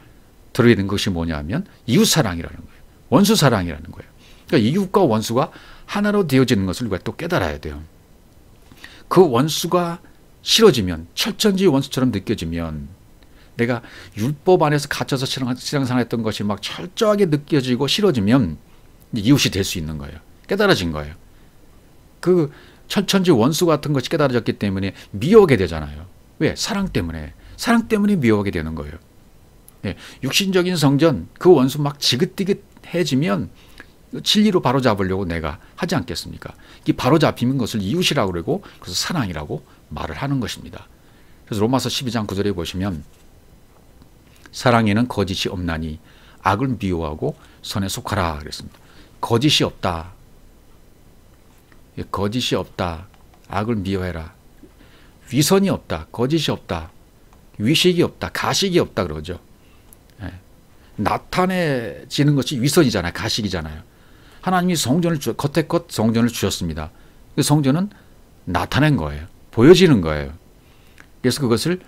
들어야 되는 것이 뭐냐면 이웃사랑이라는 거예요. 원수사랑이라는 거예요. 그러니까 이웃과 원수가 하나로 되어지는 것을 우리가 또 깨달아야 돼요. 그 원수가 싫어지면, 철천지 원수처럼 느껴지면, 내가 율법 안에서 갇혀서 신앙생활했던 것이 막 철저하게 느껴지고 싫어지면 이웃이 될 수 있는 거예요. 깨달아진 거예요. 그 철천지 원수 같은 것이 깨달아졌기 때문에 미워하게 되잖아요. 왜? 사랑 때문에. 사랑 때문에 미워하게 되는 거예요. 네, 육신적인 성전, 그 원수 막 지긋지긋해지면 진리로 바로잡으려고 내가 하지 않겠습니까? 이 바로잡히는 것을 이웃이라고 그러고 그래서 사랑이라고 말을 하는 것입니다. 그래서 로마서 12장 9절에 보시면 사랑에는 거짓이 없나니 악을 미워하고 선에 속하라 그랬습니다. 거짓이 없다. 거짓이 없다. 악을 미워해라. 위선이 없다. 거짓이 없다. 위식이 없다. 가식이 없다 그러죠. 나타내지는 것이 위선이잖아요. 가식이잖아요. 하나님이 성전을 겉에껏 성전을 주셨습니다. 그 성전은 나타낸 거예요. 보여지는 거예요. 그래서 그것을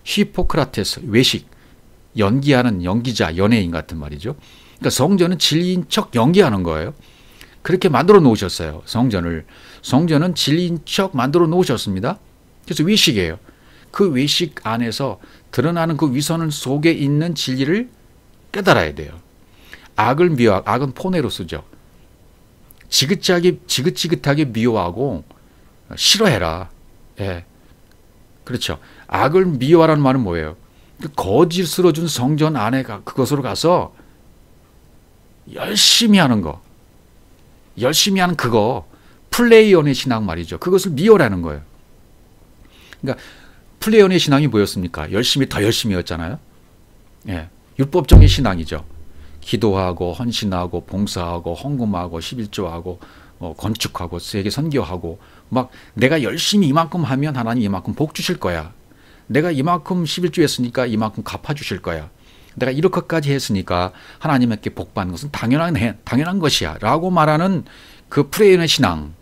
히포크라테스, 외식, 연기하는 연기자, 연예인 같은 말이죠. 그러니까 성전은 진리인 척 연기하는 거예요. 그렇게 만들어 놓으셨어요. 성전은 진리인 척 만들어 놓으셨습니다. 그래서 외식이에요. 그 외식 안에서 드러나는 그 위선 속에 있는 진리를 깨달아야 돼요. 악은 포네로스죠. 지긋지긋하게 미워하고 싫어해라. 예. 그렇죠. 악을 미워하라는 말은 뭐예요? 거짓으로 준 성전 안에 그것으로 가서 열심히 하는 거. 열심히 하는 그거. 플레이온의 신앙 말이죠. 그것을 미워라는 거예요. 그러니까 플레이온의 신앙이 뭐였습니까? 더 열심히였잖아요. 예. 율법적인 신앙이죠. 기도하고 헌신하고 봉사하고 헌금하고 11조하고 건축하고 세계 선교하고 막 내가 열심히 이만큼 하면 하나님 이만큼 복 주실 거야. 내가 이만큼 11조 했으니까 이만큼 갚아주실 거야. 내가 이렇게까지 했으니까 하나님께 복 받는 것은 당연한 것이야 라고 말하는 그 프레이의 신앙,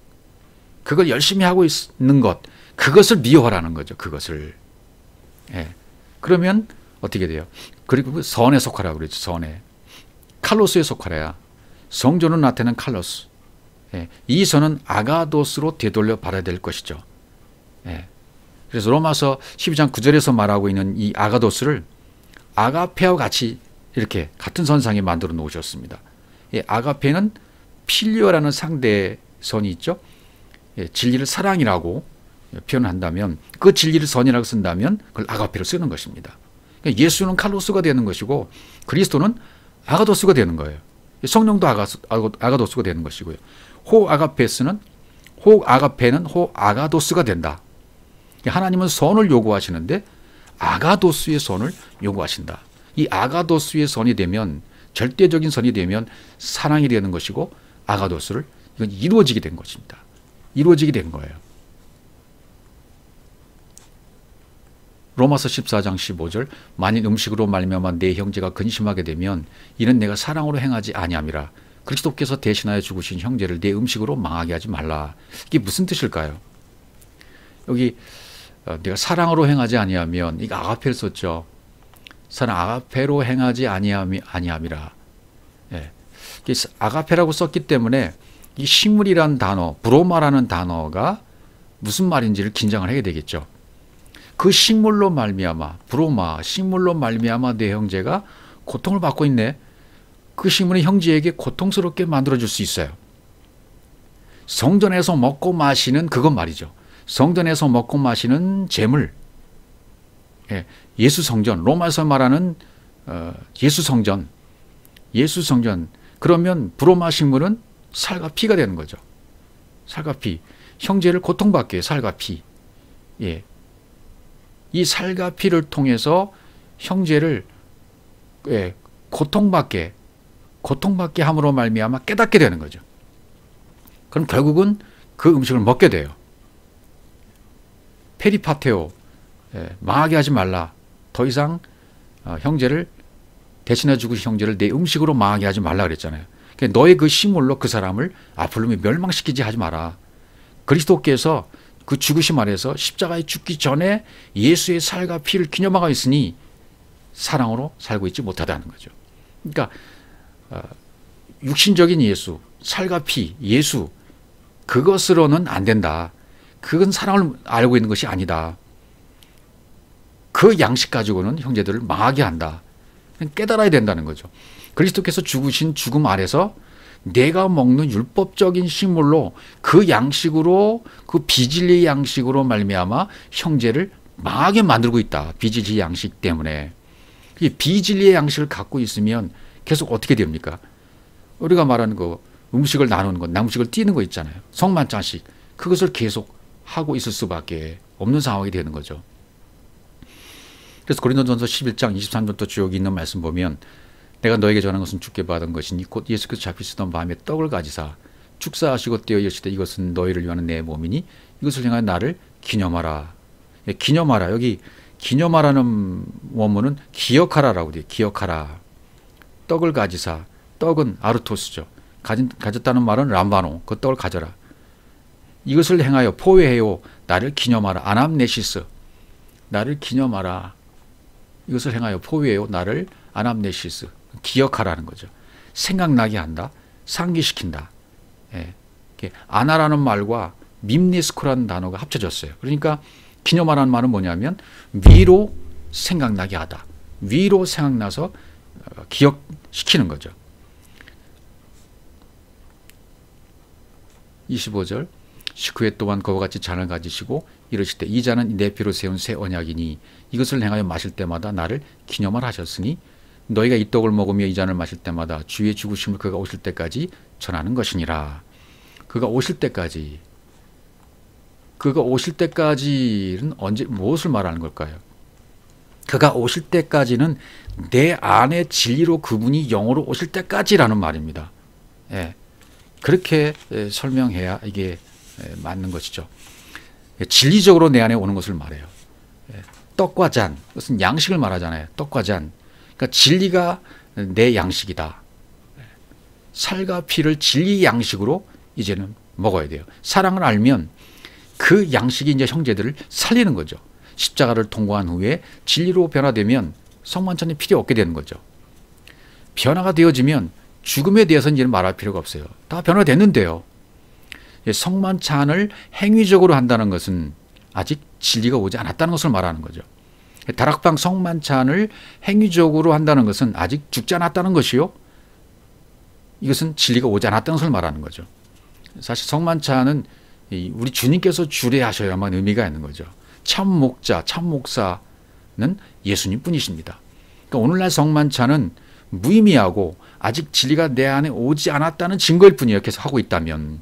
그걸 열심히 하고 있는 것, 그것을 미워하라는 거죠. 그것을. 예. 그러면 어떻게 돼요? 그리고 선에 속하라고 그러죠. 선에. 칼로스에 속하래야. 성전으로 나타내는 칼로스. 예. 이 선은 아가도스로 되돌려 받아야 될 것이죠. 예. 그래서 로마서 12장 9절에서 말하고 있는 이 아가도스를 아가페와 같이 이렇게 같은 선상에 만들어 놓으셨습니다. 예. 아가페는 필리오라는 상대선이 있죠. 예. 진리를 사랑이라고 표현한다면, 그 진리를 선이라고 쓴다면 그걸 아가페로 쓰는 것입니다. 그러니까 예수는 칼로스가 되는 것이고 그리스도는 아가도스가 되는 거예요. 성령도 아가도스가 되는 것이고요. 아가페는 아가도스가 된다. 하나님은 선을 요구하시는데 아가도스의 선을 요구하신다. 이 아가도스의 선이 되면, 절대적인 선이 되면 사랑이 되는 것이고 아가도스를 이건 이루어지게 된 것입니다. 이루어지게 된 거예요. 로마서 14장 15절 만일 음식으로 말미암아 내 형제가 근심하게 되면 이는 내가 사랑으로 행하지 아니함이라. 그리스도께서 대신하여 죽으신 형제를 내 음식으로 망하게 하지 말라. 이게 무슨 뜻일까요? 여기 내가 사랑으로 행하지 아니하면, 이거 아가페를 썼죠. 사랑 아가페로 행하지 아니함이라. 예. 아가페라고 썼기 때문에 이 식물이란 단어, 브로마라는 단어가 무슨 말인지를 긴장을 해야 되겠죠. 그 식물로 말미암아, 브로마, 식물로 말미암아 내 형제가 고통을 받고 있네. 그 식물은 형제에게 고통스럽게 만들어줄 수 있어요. 성전에서 먹고 마시는 그것 말이죠. 성전에서 먹고 마시는 제물, 예수 성전, 로마에서 말하는 예수 성전, 그러면 브로마 식물은 살과 피가 되는 거죠. 살과 피, 형제를 고통받게 해요. 살과 피. 예. 이 살과 피를 통해서 형제를 고통받게 함으로 말미암아 깨닫게 되는 거죠. 그럼 결국은 그 음식을 먹게 돼요. 페리파테오, 망하게 하지 말라. 더 이상 형제를 대신해 죽으신 형제를 내 음식으로 망하게 하지 말라 그랬잖아요. 그러니까 너의 그 식물로 그 사람을 앞으로 멸망시키지 하지 마라. 그리스도께서 그 죽으심 아래서 십자가에 죽기 전에 예수의 살과 피를 기념하고 있으니 사랑으로 살고 있지 못하다는 거죠. 그러니까 육신적인 예수, 살과 피, 예수, 그것으로는 안 된다. 그건 사랑을 알고 있는 것이 아니다. 그 양식 가지고는 형제들을 망하게 한다. 깨달아야 된다는 거죠. 그리스도께서 죽으신 죽음 아래서 내가 먹는 율법적인 식물로 그 양식으로, 그 비진리의 양식으로 말미암아 형제를 망하게 만들고 있다. 비진리의 양식 때문에. 이 비진리의 양식을 갖고 있으면 계속 어떻게 됩니까? 우리가 말하는 그 음식을 나누는 것, 남식을 띄는 거 있잖아요. 성만찬식. 그것을 계속 하고 있을 수밖에 없는 상황이 되는 거죠. 그래서 고린도전서 11장 23절부터 쭉 있는 말씀 보면 내가 너에게 전한 것은 주께 받은 것이니 곧 예수께서 잡히시던 밤에 떡을 가지사 축사하시고 떼어 여시되 이것은 너희를 위하는 내 몸이니 이것을 향하여 나를 기념하라. 기념하라. 여기 기념하라는 원문은 기억하라라고 돼요. 기억하라. 떡을 가지사. 떡은 아르토스죠. 가졌다는 말은 람바노. 그 떡을 가져라. 이것을 행하여 포회해요. 나를 기념하라. 아남네시스. 나를 기념하라. 이것을 행하여 포회해요. 나를 아남네시스. 기억하라는 거죠. 생각나게 한다. 상기시킨다. 아나라는 말과 밈네스코라는 단어가 합쳐졌어요. 그러니까 기념하라는 말은 뭐냐면 위로 생각나게 하다. 위로 생각나서 기억시키는 거죠. 25절 19회 또한 그와 같이 잔을 가지시고 이르시되 이 잔은 내 피로 세운 새 언약이니 이것을 행하여 마실 때마다 나를 기념하라 하셨으니 너희가 이 떡을 먹으며 이 잔을 마실 때마다 주의 죽으심을 그가 오실 때까지 전하는 것이니라. 그가 오실 때까지. 그가 오실 때까지는 언제 무엇을 말하는 걸까요? 그가 오실 때까지는 내 안에 진리로 그분이 영으로 오실 때까지라는 말입니다. 그렇게 설명해야 이게 맞는 것이죠. 진리적으로 내 안에 오는 것을 말해요. 떡과 잔, 그것은 양식을 말하잖아요. 떡과 잔. 그러니까 진리가 내 양식이다. 살과 피를 진리 양식으로 이제는 먹어야 돼요. 사랑을 알면 그 양식이 이제 형제들을 살리는 거죠. 십자가를 통과한 후에 진리로 변화되면 성만찬이 필요 없게 되는 거죠. 변화가 되어지면 죽음에 대해서는 이제 말할 필요가 없어요. 다 변화됐는데요. 성만찬을 행위적으로 한다는 것은 아직 진리가 오지 않았다는 것을 말하는 거죠. 다락방 성만찬을 행위적으로 한다는 것은 아직 죽지 않았다는 것이요. 이것은 진리가 오지 않았다는 것을 말하는 거죠. 사실 성만찬은 우리 주님께서 주례하셔야만 의미가 있는 거죠. 참 목자, 참 목사는 예수님 뿐이십니다. 그러니까 오늘날 성만찬은 무의미하고 아직 진리가 내 안에 오지 않았다는 증거일 뿐이에요. 계속 하고 있다면.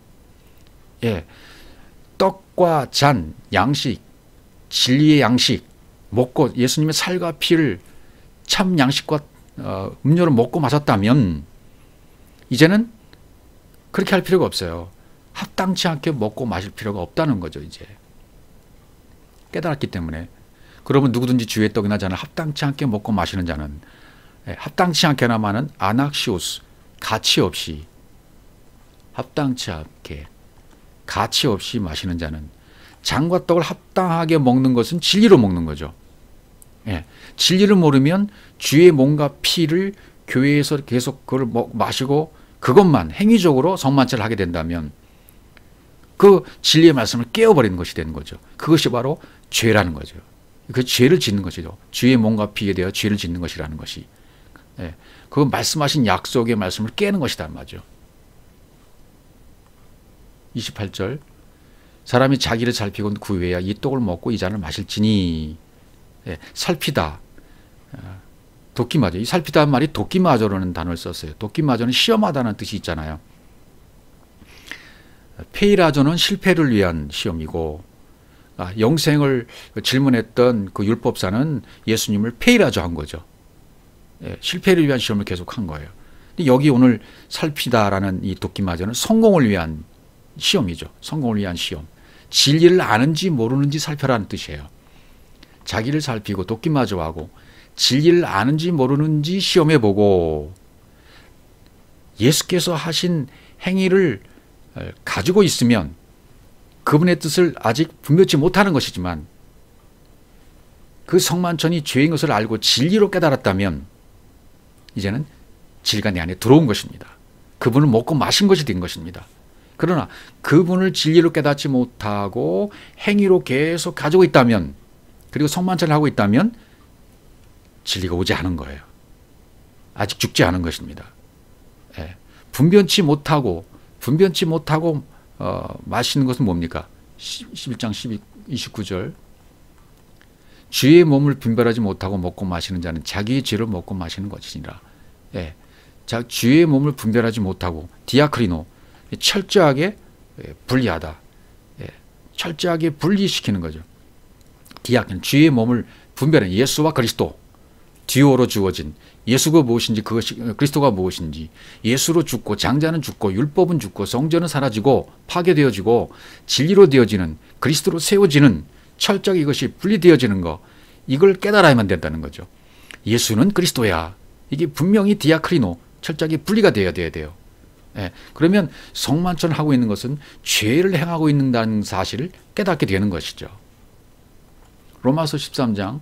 떡과 잔, 양식, 진리의 양식 먹고 예수님의 살과 피를 참 양식과 음료를 먹고 마셨다면 이제는 그렇게 할 필요가 없어요. 합당치 않게 먹고 마실 필요가 없다는 거죠. 이제 깨달았기 때문에. 그러면 누구든지 주의 떡이나 잔을 합당치 않게 먹고 마시는 자는, 합당치 않게나마는 아낙시오스, 가치 없이, 합당치 않게 가치 없이 마시는 자는, 잔과 떡을 합당하게 먹는 것은 진리로 먹는 거죠. 진리를 모르면 주의 몸과 피를 교회에서 계속 그걸 마시고 그것만 행위적으로 성만찬을 하게 된다면 그 진리의 말씀을 깨어버리는 것이 되는 거죠. 그것이 바로 죄라는 거죠. 그 죄를 짓는 것이죠. 주의 몸과 피에 대하여 죄를 짓는 것이라는 것이. 그 말씀하신 약속의 말씀을 깨는 것이다 말이죠. 28절, 사람이 자기를 살피고 구해야 이 떡을 먹고 이 잔을 마실지니. 살피다, 도끼마저. 이 살피다는 말이 도끼마저라는 단어를 썼어요. 도끼마저는 시험하다는 뜻이 있잖아요. 페이라저는 실패를 위한 시험이고, 영생을 질문했던 그 율법사는 예수님을 페이라저 한 거죠. 실패를 위한 시험을 계속 한 거예요. 근데 여기 오늘 살피다라는 이 도끼마저는 성공을 위한 시험이죠. 성공을 위한 시험. 진리를 아는지 모르는지 살펴라는 뜻이에요. 자기를 살피고 도끼마저하고 진리를 아는지 모르는지 시험해보고 예수께서 하신 행위를 가지고 있으면 그분의 뜻을 아직 분별치 못하는 것이지만 그 성만찬이 죄인 것을 알고 진리로 깨달았다면 이제는 진리가 내 안에 들어온 것입니다. 그분을 먹고 마신 것이 된 것입니다. 그러나 그분을 진리로 깨닫지 못하고 행위로 계속 가지고 있다면, 그리고 성만찬을 하고 있다면 진리가 오지 않은 거예요. 아직 죽지 않은 것입니다. 분변치 못하고 마시는 것은 뭡니까? 11장 29절, 주의 몸을 분별하지 못하고 먹고 마시는 자는 자기의 죄를 먹고 마시는 것이니라. 주의 몸을 분별하지 못하고, 디아크리노, 철저하게 분리하다, 철저하게 분리시키는 거죠. 디아크린, 주의 몸을 분별해. 예수와 그리스도, 듀오로 주어진 예수가 무엇인지, 그것이 그리스도가 무엇인지, 예수로 죽고 장자는 죽고 율법은 죽고 성전은 사라지고 파괴되어지고 진리로 되어지는, 그리스도로 세워지는, 철저하게 이것이 분리되어지는 거, 이걸 깨달아야만 된다는 거죠. 예수는 그리스도야. 이게 분명히 디아크리노, 철저하게 분리가 되어야 돼요. 그러면 성만찬을 하고 있는 것은 죄를 행하고 있는다는 사실을 깨닫게 되는 것이죠. 로마서 13장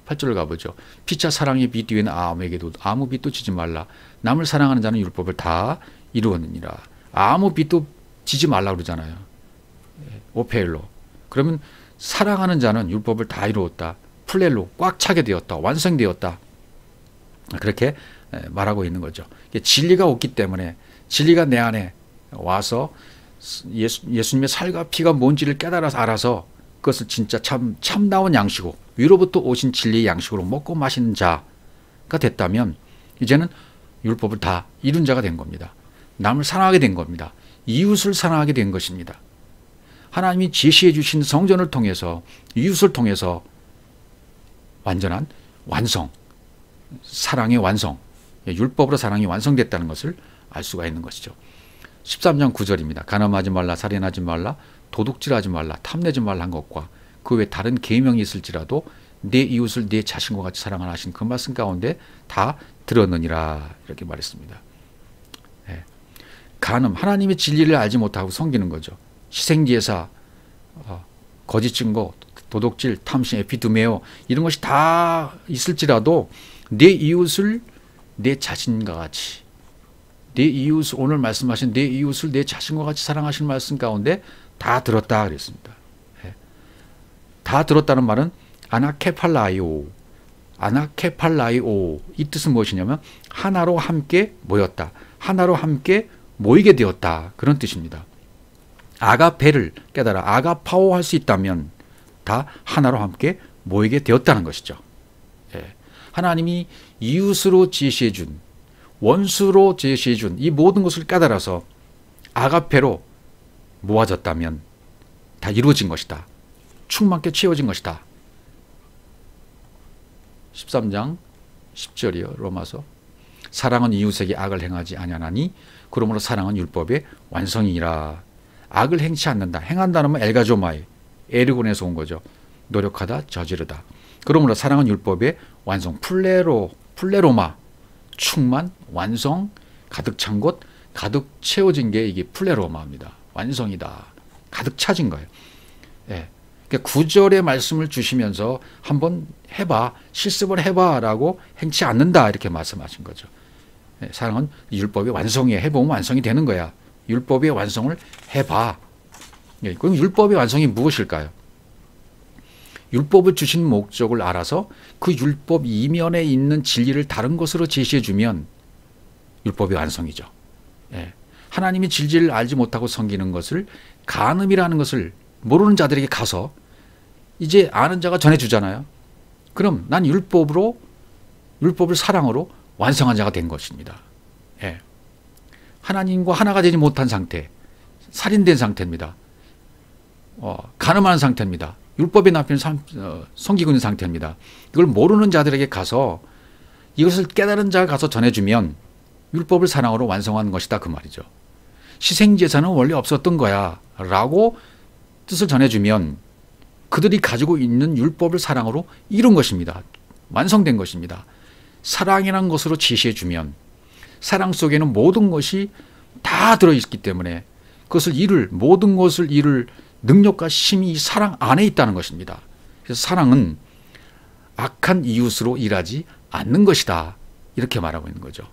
8절을 가보죠. 피차 사랑의 빛 뒤에는 아무에게도 아무 빛도 지지 말라. 남을 사랑하는 자는 율법을 다 이루었느니라. 아무 빛도 지지 말라 그러잖아요. 오페일로. 그러면 사랑하는 자는 율법을 다 이루었다. 플렐로, 꽉 차게 되었다. 완성되었다. 그렇게 말하고 있는 거죠. 진리가 없기 때문에, 진리가 내 안에 와서 예수님의 살과 피가 뭔지를 깨달아서 알아서 그것을 진짜 참나온 양식으로, 위로부터 오신 진리의 양식으로 먹고 마시는 자가 됐다면 이제는 율법을 다 이룬 자가 된 겁니다. 남을 사랑하게 된 겁니다. 이웃을 사랑하게 된 것입니다. 하나님이 제시해 주신 성전을 통해서, 이웃을 통해서 완전한 완성, 사랑의 완성, 율법으로 사랑이 완성됐다는 것을 알 수가 있는 것이죠. 13장 9절입니다. 간음하지 말라, 살인하지 말라, 도둑질하지 말라, 탐내지 말라 한 것과 그 외 다른 계명이 있을지라도 내 이웃을 내 자신과 같이 사랑하라 하신 그 말씀 가운데 다 들었느니라, 이렇게 말했습니다. 간음, 하나님의 진리를 알지 못하고 섬기는 거죠. 희생제사, 거짓 증거, 도둑질, 탐심, 에피드메오, 이런 것이 다 있을지라도 내 이웃을 내 자신과 같이, 내 이웃을, 오늘 말씀하신 내 이웃을 내 자신과 같이 사랑하시는 말씀 가운데 다 들었다 그랬습니다. 다 들었다는 말은 아나케팔라이오, 이 뜻은 무엇이냐면 하나로 함께 모였다, 하나로 함께 모이게 되었다, 그런 뜻입니다. 아가페를 깨달아 아가파오 할 수 있다면 다 하나로 함께 모이게 되었다는 것이죠. 하나님이 이웃으로 제시해 준, 원수로 제시해 준 이 모든 것을 깨달아서 아가페로 모아졌다면 다 이루어진 것이다. 충만케 채워진 것이다. 13장 10절이요. 로마서. 사랑은 이웃에게 악을 행하지 아니하나니 그러므로 사랑은 율법의 완성이니라. 악을 행치 않는다. 행한다는 건 엘가조마이, 에르곤에서 온 거죠. 노력하다 저지르다. 그러므로 사랑은 율법의 완성, 플레로마, 충만, 완성, 가득 찬 곳, 가득 채워진 게 이게 플레로마입니다. 완성이다. 가득 차진 거예요. 예. 그러니까 구절의 말씀을 주시면서 한번 해봐, 실습을 해봐 라고 행치 않는다 이렇게 말씀하신 거죠. 예. 사랑은 율법의 완성이에요. 해보면 완성이 되는 거야. 율법의 완성을 해봐. 예. 그럼 율법의 완성이 무엇일까요? 율법을 주신 목적을 알아서 그 율법 이면에 있는 진리를 다른 것으로 제시해 주면 율법의 완성이죠. 예. 하나님이 진리를 알지 못하고 섬기는 것을 간음이라는 것을 모르는 자들에게 가서 이제 아는 자가 전해주잖아요. 그럼 난 율법을 사랑으로 완성한 자가 된 것입니다. 예. 하나님과 하나가 되지 못한 상태, 살인된 상태입니다. 간음한 상태입니다. 율법의 남편을 섬기고 있는 상태입니다. 이걸 모르는 자들에게 가서 이것을 깨달은 자가 가서 전해주면 율법을 사랑으로 완성한 것이다 그 말이죠. 희생제사는 원래 없었던 거야 라고 뜻을 전해주면 그들이 가지고 있는 율법을 사랑으로 이룬 것입니다. 완성된 것입니다. 사랑이라는 것으로 제시해주면 사랑 속에는 모든 것이 다 들어있기 때문에 모든 것을 이룰 능력과 힘이 사랑 안에 있다는 것입니다. 그래서 사랑은 악한 이웃으로 일하지 않는 것이다. 이렇게 말하고 있는 거죠.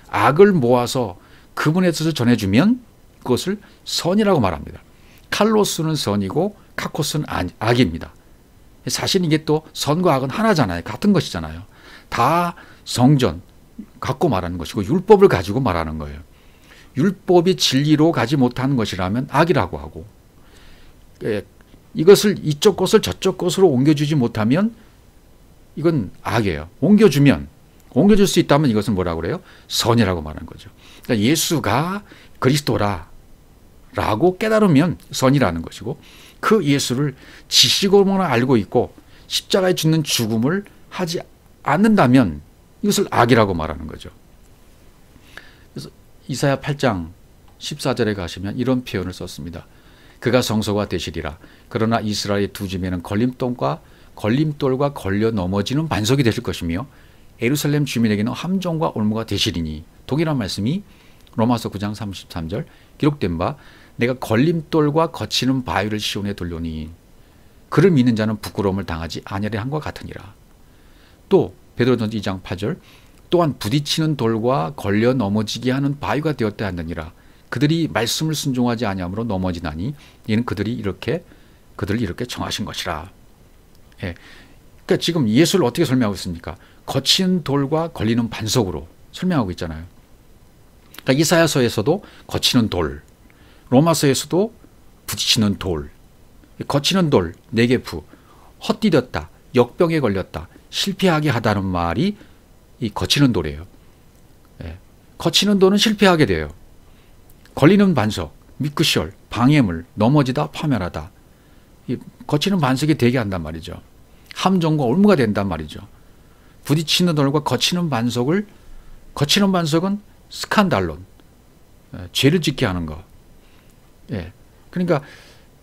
악을 모아서 그분의 뜻을 전해주면 그것을 선이라고 말합니다. 칼로스는 선이고 카코스는 악입니다. 사실 이게 또 선과 악은 하나잖아요. 같은 것이잖아요. 다 성전 갖고 말하는 것이고 율법을 가지고 말하는 거예요. 율법이 진리로 가지 못한 것이라면 악이라고 하고 이것을 이쪽 것을 저쪽 것으로 옮겨주지 못하면 이건 악이에요. 옮겨줄 수 있다면 이것은 뭐라고 그래요? 선이라고 말하는 거죠. 그러니까 예수가 그리스도라 라고 깨달으면 선이라는 것이고 그 예수를 지식으로만 알고 있고 십자가에 죽는 죽음을 하지 않는다면 이것을 악이라고 말하는 거죠. 그래서 이사야 8장 14절에 가시면 이런 표현을 썼습니다. 그가 성소가 되시리라. 그러나 이스라엘의 두 집에는 걸림돌과 걸려 넘어지는 반석이 되실 것이며 예루살렘 주민에게는 함정과 올무가 되시리니 동일한 말씀이 로마서 9장 33절 기록된 바 내가 걸림돌과 거치는 바위를 시온에 돌려니 그를 믿는 자는 부끄러움을 당하지 아니하리 함과 같으니라. 또 베드로전서 2장 8절 또한 부딪히는 돌과 걸려 넘어지게 하는 바위가 되었다 하느니라. 그들이 말씀을 순종하지 아니함으로 넘어지나니 이는 그들을 이렇게 정하신 것이라. 예. 그러니까 지금 예수를 어떻게 설명하고 있습니까? 거친 돌과 걸리는 반석으로 설명하고 있잖아요. 그러니까 이사야서에서도 거치는 돌, 로마서에서도 부딪히는 돌, 거치는 돌, 네게프, 헛디뎠다, 역병에 걸렸다, 실패하게 하다는 말이 이 거치는 돌이에요. 예. 거치는 돌은 실패하게 돼요. 걸리는 반석, 미크시올, 방해물, 넘어지다, 파멸하다. 이 거치는 반석이 되게 한단 말이죠. 함정과 올무가 된단 말이죠. 부딪히는 돌과 거치는 반석은 스칸달론, 죄를 짓게 하는 거. 예. 그러니까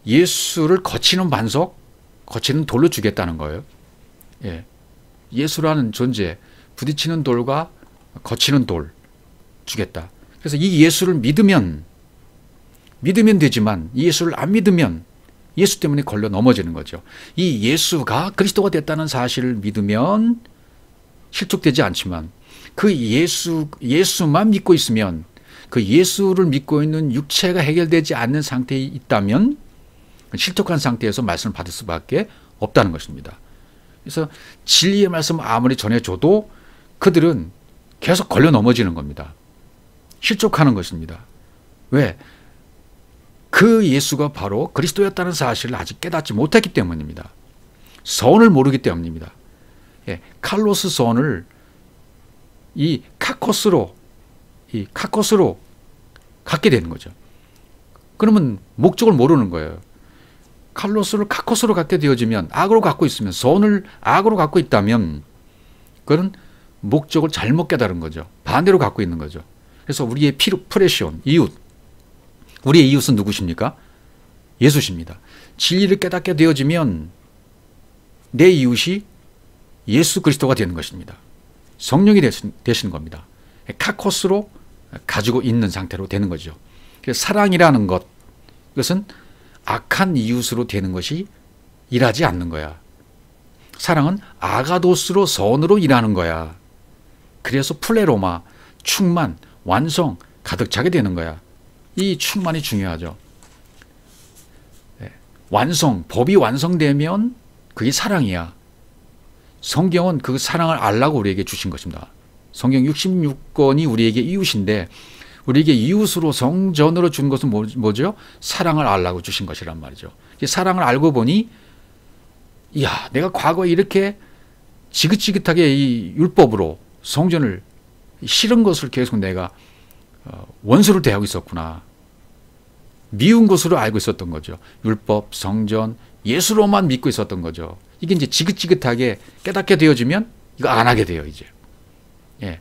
예수를 거치는 반석, 거치는 돌로 주겠다는 거예요. 예. 예수라는 존재, 부딪히는 돌과 거치는 돌 주겠다. 그래서 이 예수를 믿으면 되지만 이 예수를 안 믿으면 예수 때문에 걸려 넘어지는 거죠. 이 예수가 그리스도가 됐다는 사실을 믿으면 실족되지 않지만 그 예수만 믿고 있으면 그 예수를 믿고 있는 육체가 해결되지 않는 상태에 있다면 실족한 상태에서 말씀을 받을 수밖에 없다는 것입니다. 그래서 진리의 말씀을 아무리 전해줘도 그들은 계속 걸려 넘어지는 겁니다. 실족하는 것입니다. 왜? 그 예수가 바로 그리스도였다는 사실을 아직 깨닫지 못했기 때문입니다. 선을 모르기 때문입니다. 예, 칼로스 선을 이 카코스로 갖게 되는 거죠. 그러면 목적을 모르는 거예요. 칼로스를 카코스로 갖게 되어지면 악으로 갖고 있으면 선을 악으로 갖고 있다면 그건 목적을 잘못 깨달은 거죠. 반대로 갖고 있는 거죠. 그래서 우리의 프레시온, 이웃. 우리의 이웃은 누구십니까? 예수십니다. 진리를 깨닫게 되어지면 내 이웃이 예수 그리스도가 되는 것입니다. 성령이 되시는 겁니다. 카코스로 가지고 있는 상태로 되는 거죠. 그래서 사랑이라는 것, 이것은 악한 이웃으로 되는 것이 일하지 않는 거야. 사랑은 아가도스로 선으로 일하는 거야. 그래서 플레로마, 충만, 완성, 가득 차게 되는 거야. 이 충만이 중요하죠. 완성, 법이 완성되면 그게 사랑이야. 성경은 그 사랑을 알라고 우리에게 주신 것입니다. 성경 66권이 우리에게 이웃인데 우리에게 이웃으로 성전으로 준 것은 뭐죠? 사랑을 알라고 주신 것이란 말이죠. 사랑을 알고 보니 이야, 내가 과거에 이렇게 지긋지긋하게 이 율법으로 성전을 싫은 것을 계속 내가 원수를 대하고 있었구나. 미운 것으로 알고 있었던 거죠. 율법, 성전, 예수로만 믿고 있었던 거죠. 이게 이제 지긋지긋하게 깨닫게 되어지면 이거 안 하게 돼요, 이제. 예.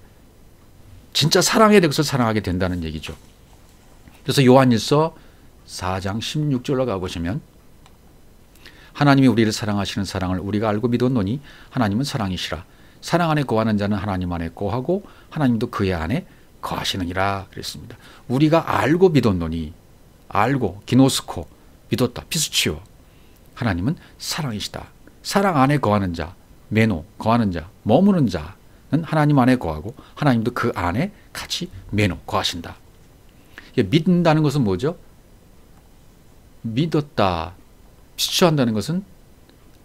진짜 사랑해야 될 것을 사랑하게 된다는 얘기죠. 그래서 요한일서 4장 16절로 가보시면 하나님이 우리를 사랑하시는 사랑을 우리가 알고 믿었노니 하나님은 사랑이시라. 사랑 안에 거하는 자는 하나님 안에 거하고 하나님도 그의 안에 거하시느니라 그랬습니다. 우리가 알고 믿었노니, 알고, 기노스코, 믿었다, 피스치오. 하나님은 사랑이시다. 사랑 안에 거하는 자, 메노, 거하는 자, 머무는 자는 하나님 안에 거하고 하나님도 그 안에 같이 메노, 거하신다. 믿는다는 것은 뭐죠? 믿었다, 피스치오한다는 것은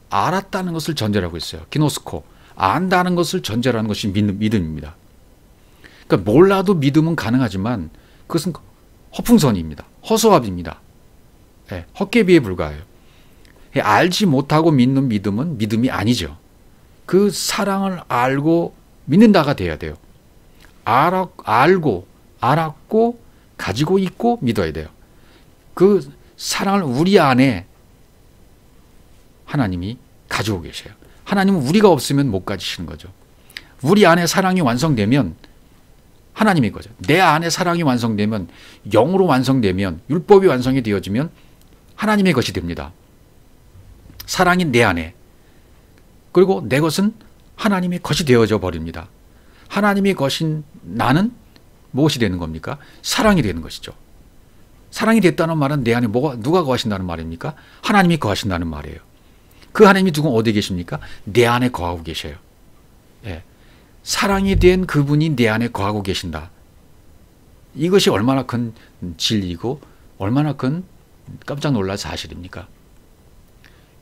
알았다는 것을 전제로 하고 있어요. 기노스코, 안다는 것을 전제로 하는 것이 믿음입니다. 그러니까 몰라도 믿음은 가능하지만 그것은 허풍선입니다. 허소합입니다. 네, 헛개비에 불과해요. 알지 못하고 믿는 믿음은 믿음이 아니죠. 그 사랑을 알고 믿는다가 돼야 돼요. 알고, 알았고, 가지고 있고 믿어야 돼요. 그 사랑을 우리 안에 하나님이 가지고 계셔요. 하나님은 우리가 없으면 못 가지시는 거죠. 우리 안에 사랑이 완성되면 하나님의 거죠. 내 안에 사랑이 완성되면, 영으로 완성되면, 율법이 완성이 되어지면 하나님의 것이 됩니다. 사랑이 내 안에. 그리고 내 것은 하나님의 것이 되어져 버립니다. 하나님의 것인 나는 무엇이 되는 겁니까? 사랑이 되는 것이죠. 사랑이 됐다는 말은 내 안에 누가 거하신다는 말입니까? 하나님이 거하신다는 말이에요. 그 하나님이 누구 어디 계십니까? 내 안에 거하고 계셔요. 예. 사랑이 된 그분이 내 안에 거하고 계신다. 이것이 얼마나 큰 진리이고 얼마나 큰 깜짝 놀랄 사실입니까?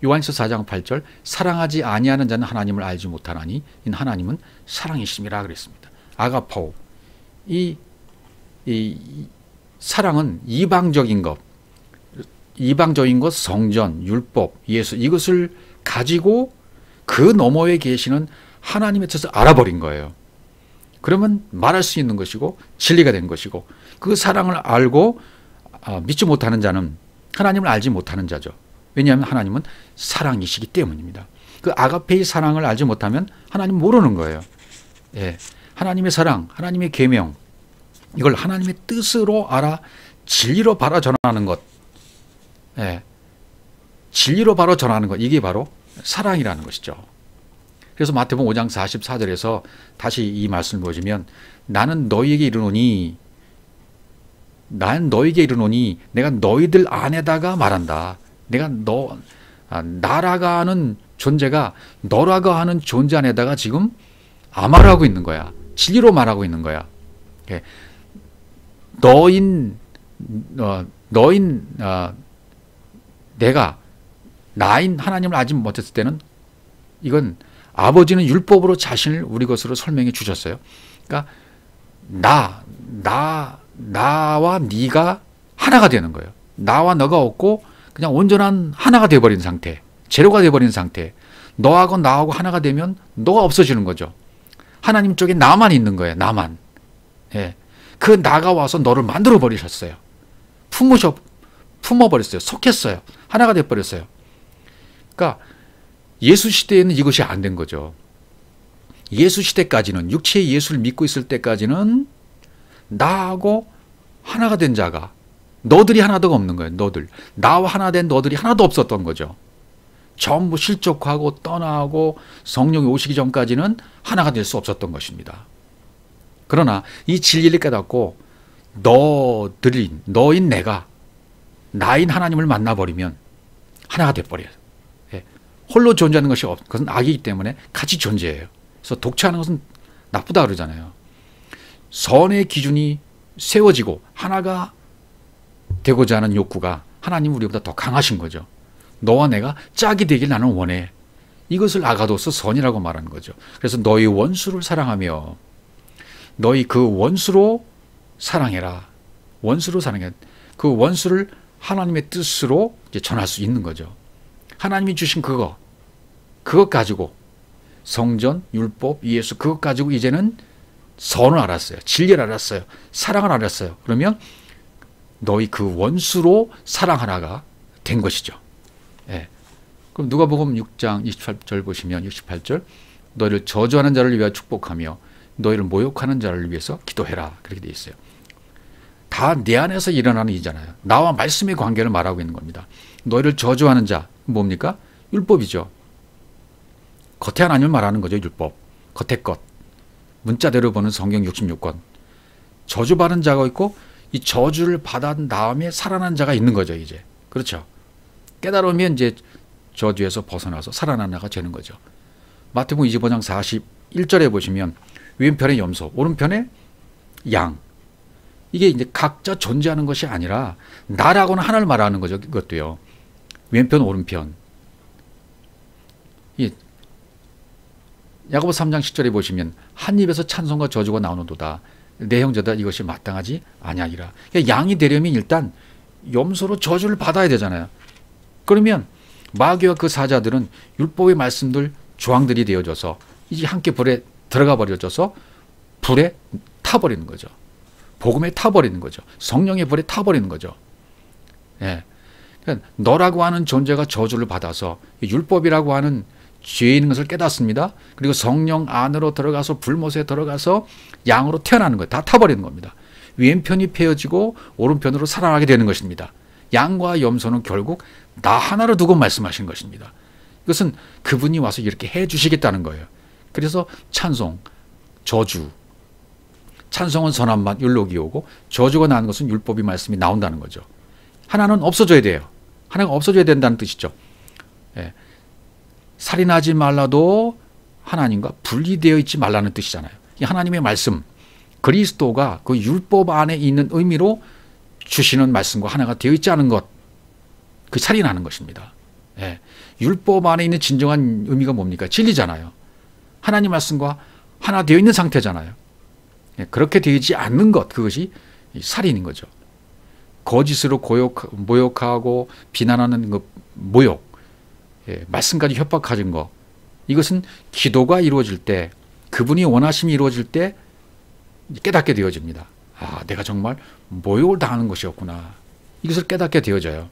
요한일서 4장 8절 사랑하지 아니하는 자는 하나님을 알지 못하나니 인 하나님은 사랑이심이라 그랬습니다. 아가파오. 이 사랑은 이방적인 것, 성전, 율법, 예수 이것을 가지고 그 너머에 계시는 하나님의 뜻을 알아버린 거예요. 그러면 말할 수 있는 것이고 진리가 된 것이고 그 사랑을 알고 믿지 못하는 자는 하나님을 알지 못하는 자죠. 왜냐하면 하나님은 사랑이시기 때문입니다. 그 아가페의 사랑을 알지 못하면 하나님 모르는 거예요. 예. 하나님의 사랑, 하나님의 계명 이걸 하나님의 뜻으로 알아 진리로 바로 전하는 것. 예. 진리로 바로 전하는 것. 이게 바로 사랑이라는 것이죠. 그래서 마태복음 5장 44절에서 다시 이 말씀을 보시면 나는 너희에게 이르노니 내가 너희들 안에다가 말한다. 내가 나라고 하는 존재가 너라고 하는 존재 안에다가 지금 말을 하고 있는 거야. 진리로 말하고 있는 거야. 내가 나인 하나님을 알지 못했을 때는 이건 아버지는 율법으로 자신을 우리 것으로 설명해 주셨어요. 그러니까 나와 네가 하나가 되는 거예요. 나와 너가 없고 그냥 온전한 하나가 되어버린 상태, 제로가 되어버린 상태. 너하고 나하고 하나가 되면 너가 없어지는 거죠. 하나님 쪽에 나만 있는 거예요. 나만. 예. 그 나가 와서 너를 만들어 버리셨어요. 품어버렸어요. 속했어요. 하나가 되어버렸어요. 그러니까 예수 시대에는 이것이 안 된 거죠. 예수 시대까지는, 육체의 예수를 믿고 있을 때까지는 나하고 하나가 된 자가, 너들이 하나도 없는 거예요. 나와 하나 된 너들이 하나도 없었던 거죠. 전부 실족하고 떠나고 성령이 오시기 전까지는 하나가 될 수 없었던 것입니다. 그러나 이 진리를 깨닫고 너인 내가 나인 하나님을 만나버리면 하나가 돼버려요. 예. 홀로 존재하는 것이 그것은 악이기 때문에 같이 존재해요. 그래서 독차하는 것은 나쁘다 그러잖아요. 선의 기준이 세워지고 하나가 되고자 하는 욕구가 하나님 우리보다 더 강하신 거죠. 너와 내가 짝이 되길 나는 원해. 이것을 아가도스 선이라고 말하는 거죠. 그래서 너희 원수를 사랑하며 너희 그 원수로 사랑해라. 원수로 사랑해. 그 원수를 하나님의 뜻으로 이제 전할 수 있는 거죠. 하나님이 주신 그것 가지고 성전, 율법, 예수 그것 가지고 이제는 선을 알았어요. 진리를 알았어요. 사랑을 알았어요. 그러면 너희 그 원수로 사랑하라가 된 것이죠. 예. 그럼 누가복음 6장 28절 보시면 68절 너희를 저주하는 자를 위하여 축복하며 너희를 모욕하는 자를 위해서 기도해라. 그렇게 되어 있어요. 다 내 안에서 일어나는 일이잖아요. 나와 말씀의 관계를 말하고 있는 겁니다. 너희를 저주하는 자 뭡니까? 율법이죠. 겉에 하나님을 말하는 거죠. 율법. 겉에 것. 문자대로 보는 성경 66권. 저주받은 자가 있고 이 저주를 받은 다음에 살아난 자가 있는 거죠. 이제. 그렇죠. 깨달으면 이제 저주에서 벗어나서 살아난 자가 되는 거죠. 마태복음 25장 41절에 보시면 왼편에 염소, 오른편에 양. 이게 이제 각자 존재하는 것이 아니라 나라고는 하나를 말하는 거죠. 그것도요. 왼편, 오른편. 야고보서 3장 10절에 보시면 한 입에서 찬송과 저주가 나오는도다. 내 형제다 이것이 마땅하지 아니하리라. 그러니까 양이 되려면 일단 염소로 저주를 받아야 되잖아요. 그러면 마귀와 그 사자들은 율법의 말씀들 조항들이 되어져서 이제 함께 불에 들어가 버려져서 불에 타버리는 거죠. 복음에 타버리는 거죠. 성령의 불에 타버리는 거죠. 예. 그러니까 너라고 하는 존재가 저주를 받아서 율법이라고 하는 죄에 있는 것을 깨닫습니다. 그리고 성령 안으로 들어가서 불못에 들어가서 양으로 태어나는 거예요. 다 타버리는 겁니다. 왼편이 패어지고 오른편으로 살아나게 되는 것입니다. 양과 염소는 결국 나 하나로 두고 말씀하신 것입니다. 이것은 그분이 와서 이렇게 해 주시겠다는 거예요. 그래서 찬송, 저주. 찬송은 선한 맛, 율록이 오고 저주가 나는 것은 율법의 말씀이 나온다는 거죠. 하나는 없어져야 돼요. 하나가 없어져야 된다는 뜻이죠. 예. 살인하지 말라도 하나님과 분리되어 있지 말라는 뜻이잖아요. 이 하나님의 말씀, 그리스도가 그 율법 안에 있는 의미로 주시는 말씀과 하나가 되어 있지 않은 것, 그 살인하는 것입니다. 예. 율법 안에 있는 진정한 의미가 뭡니까? 진리잖아요. 하나님 말씀과 하나 되어 있는 상태잖아요. 예. 그렇게 되지 않는 것, 그것이 살인인 거죠. 거짓으로 모욕하고 비난하는 그 모욕, 예. 말씀까지 협박하는 것, 이것은 기도가 이루어질 때, 그분이 원하심이 이루어질 때 깨닫게 되어집니다. 아, 내가 정말 모욕을 당하는 것이었구나. 이것을 깨닫게 되어져요.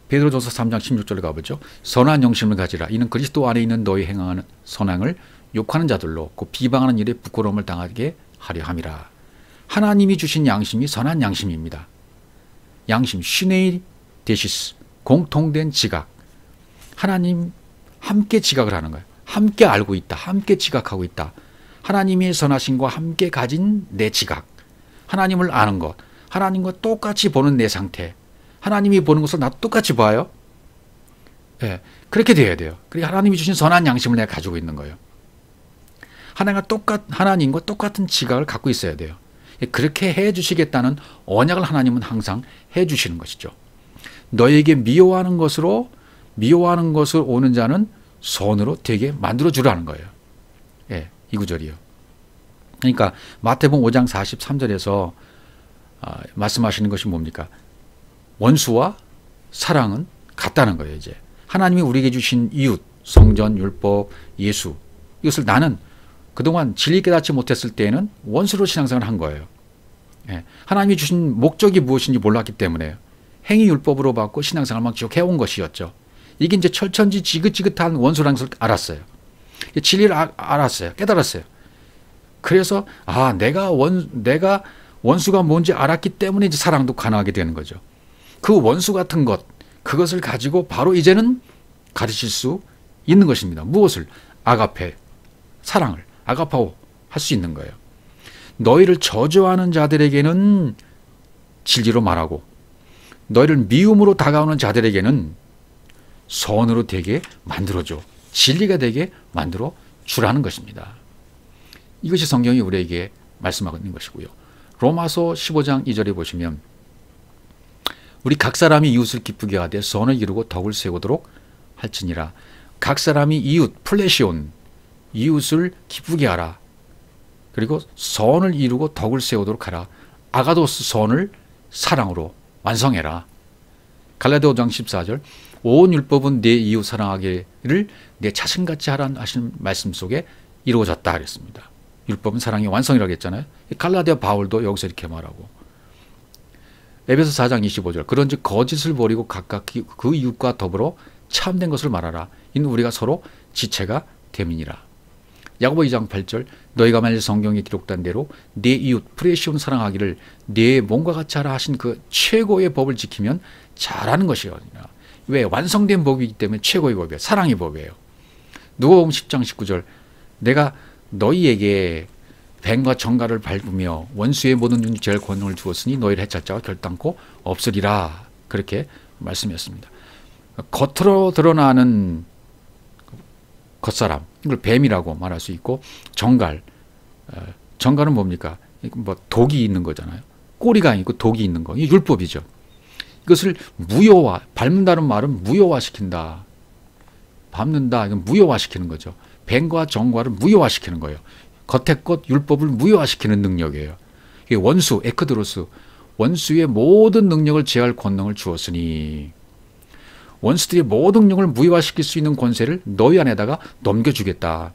베드로전서 3장 16절에 가보죠. 선한 영심을 가지라. 이는 그리스도 안에 있는 너희 행하는 선행을 욕하는 자들로 그 비방하는 일에 부끄러움을 당하게 하려 함이라. 하나님이 주신 양심이 선한 양심입니다. 양심, 시네이 데시스, 공통된 지각. 하나님 함께 지각을 하는 거예요. 함께 알고 있다. 함께 지각하고 있다. 하나님의 선하심과 함께 가진 내 지각. 하나님을 아는 것. 하나님과 똑같이 보는 내 상태. 하나님이 보는 것을 나도 똑같이 봐요. 예, 그렇게 돼야 돼요. 그러니까 하나님이 주신 선한 양심을 내가 가지고 있는 거예요. 하나님과 똑같은 지각을 갖고 있어야 돼요. 그렇게 해 주시겠다는 언약을 하나님은 항상 해 주시는 것이죠. 너에게 미워하는 것을 오는 자는 선으로 되게 만들어 주라는 거예요. 예, 이 구절이요. 그러니까 마태복음 5장 43절에서 말씀하시는 것이 뭡니까? 원수와 사랑은 같다는 거예요. 이제 하나님이 우리에게 주신 이웃, 성전, 율법, 예수, 이것을 나는 그동안 진리 깨닫지 못했을 때에는 원수로 신앙생활을 한 거예요. 예. 하나님이 주신 목적이 무엇인지 몰랐기 때문에 행위 율법으로 받고 신앙생활만 쭉 해온 것이었죠. 이게 이제 철천지 지긋지긋한 원수라는 것을 알았어요. 진리를 알았어요. 깨달았어요. 그래서 내가 원수가 뭔지 알았기 때문에 이제 사랑도 가능하게 되는 거죠. 그 원수 같은 것, 그것을 가지고 바로 이제는 가르칠 수 있는 것입니다. 무엇을? 아가페, 사랑을, 아가파오 할 수 있는 거예요. 너희를 저주하는 자들에게는 진리로 말하고 너희를 미움으로 다가오는 자들에게는 선으로 되게 만들어줘. 진리가 되게 만들어 주라는 것입니다. 이것이 성경이 우리에게 말씀하고 있는 것이고요. 로마서 15장 2절에 보시면 우리 각 사람이 이웃을 기쁘게 하되 선을 이루고 덕을 세우도록 할지니라. 각 사람이 이웃, 플레시온, 이웃을 기쁘게 하라. 그리고 선을 이루고 덕을 세우도록 하라. 아가도스 선을 사랑으로 완성해라. 갈라디아 5장 14절 온 율법은 내 이웃 사랑하기를 내 자신같이 하라는 하신 말씀 속에 이루어졌다 그랬습니다. 율법은 사랑의 완성이라고 했잖아요. 갈라디아 바울도 여기서 이렇게 말하고 에베소 4장 25절 그런즉 거짓을 버리고 각각 그 이웃과 더불어 참된 것을 말하라. 이는 우리가 서로 지체가 됨이니라. 야고보 2장 8절 너희가 만일 성경에 기록된 대로 내 이웃 프레시온 사랑하기를 내 몸과 같이 하라 하신 그 최고의 법을 지키면 잘하는 것이요. 왜? 완성된 법이기 때문에 최고의 법이에요. 사랑의 법이에요. 누가복음 10장 19절 내가 너희에게 뱀과 정갈을 밟으며 원수의 모든 죄를 권능을 주었으니 너희를 해찰 자가 결단코 없으리라. 그렇게 말씀했습니다. 겉으로 드러나는 겉사람, 이걸 뱀이라고 말할 수 있고 정갈은 뭡니까? 뭐 독이 있는 거잖아요. 꼬리가 있고 독이 있는 거. 이게 율법이죠. 이것을 무효화, 밟는다는 말은 무효화시킨다. 밟는다, 이건 무효화시키는 거죠. 뱀과 정갈을 무효화시키는 거예요. 겉의 것 율법을 무효화시키는 능력이에요. 이게 원수, 에크드로스, 원수의 모든 능력을 제할 권능을 주었으니 원수들의 모든 능력을 무효화시킬 수 있는 권세를 너희 안에다가 넘겨주겠다.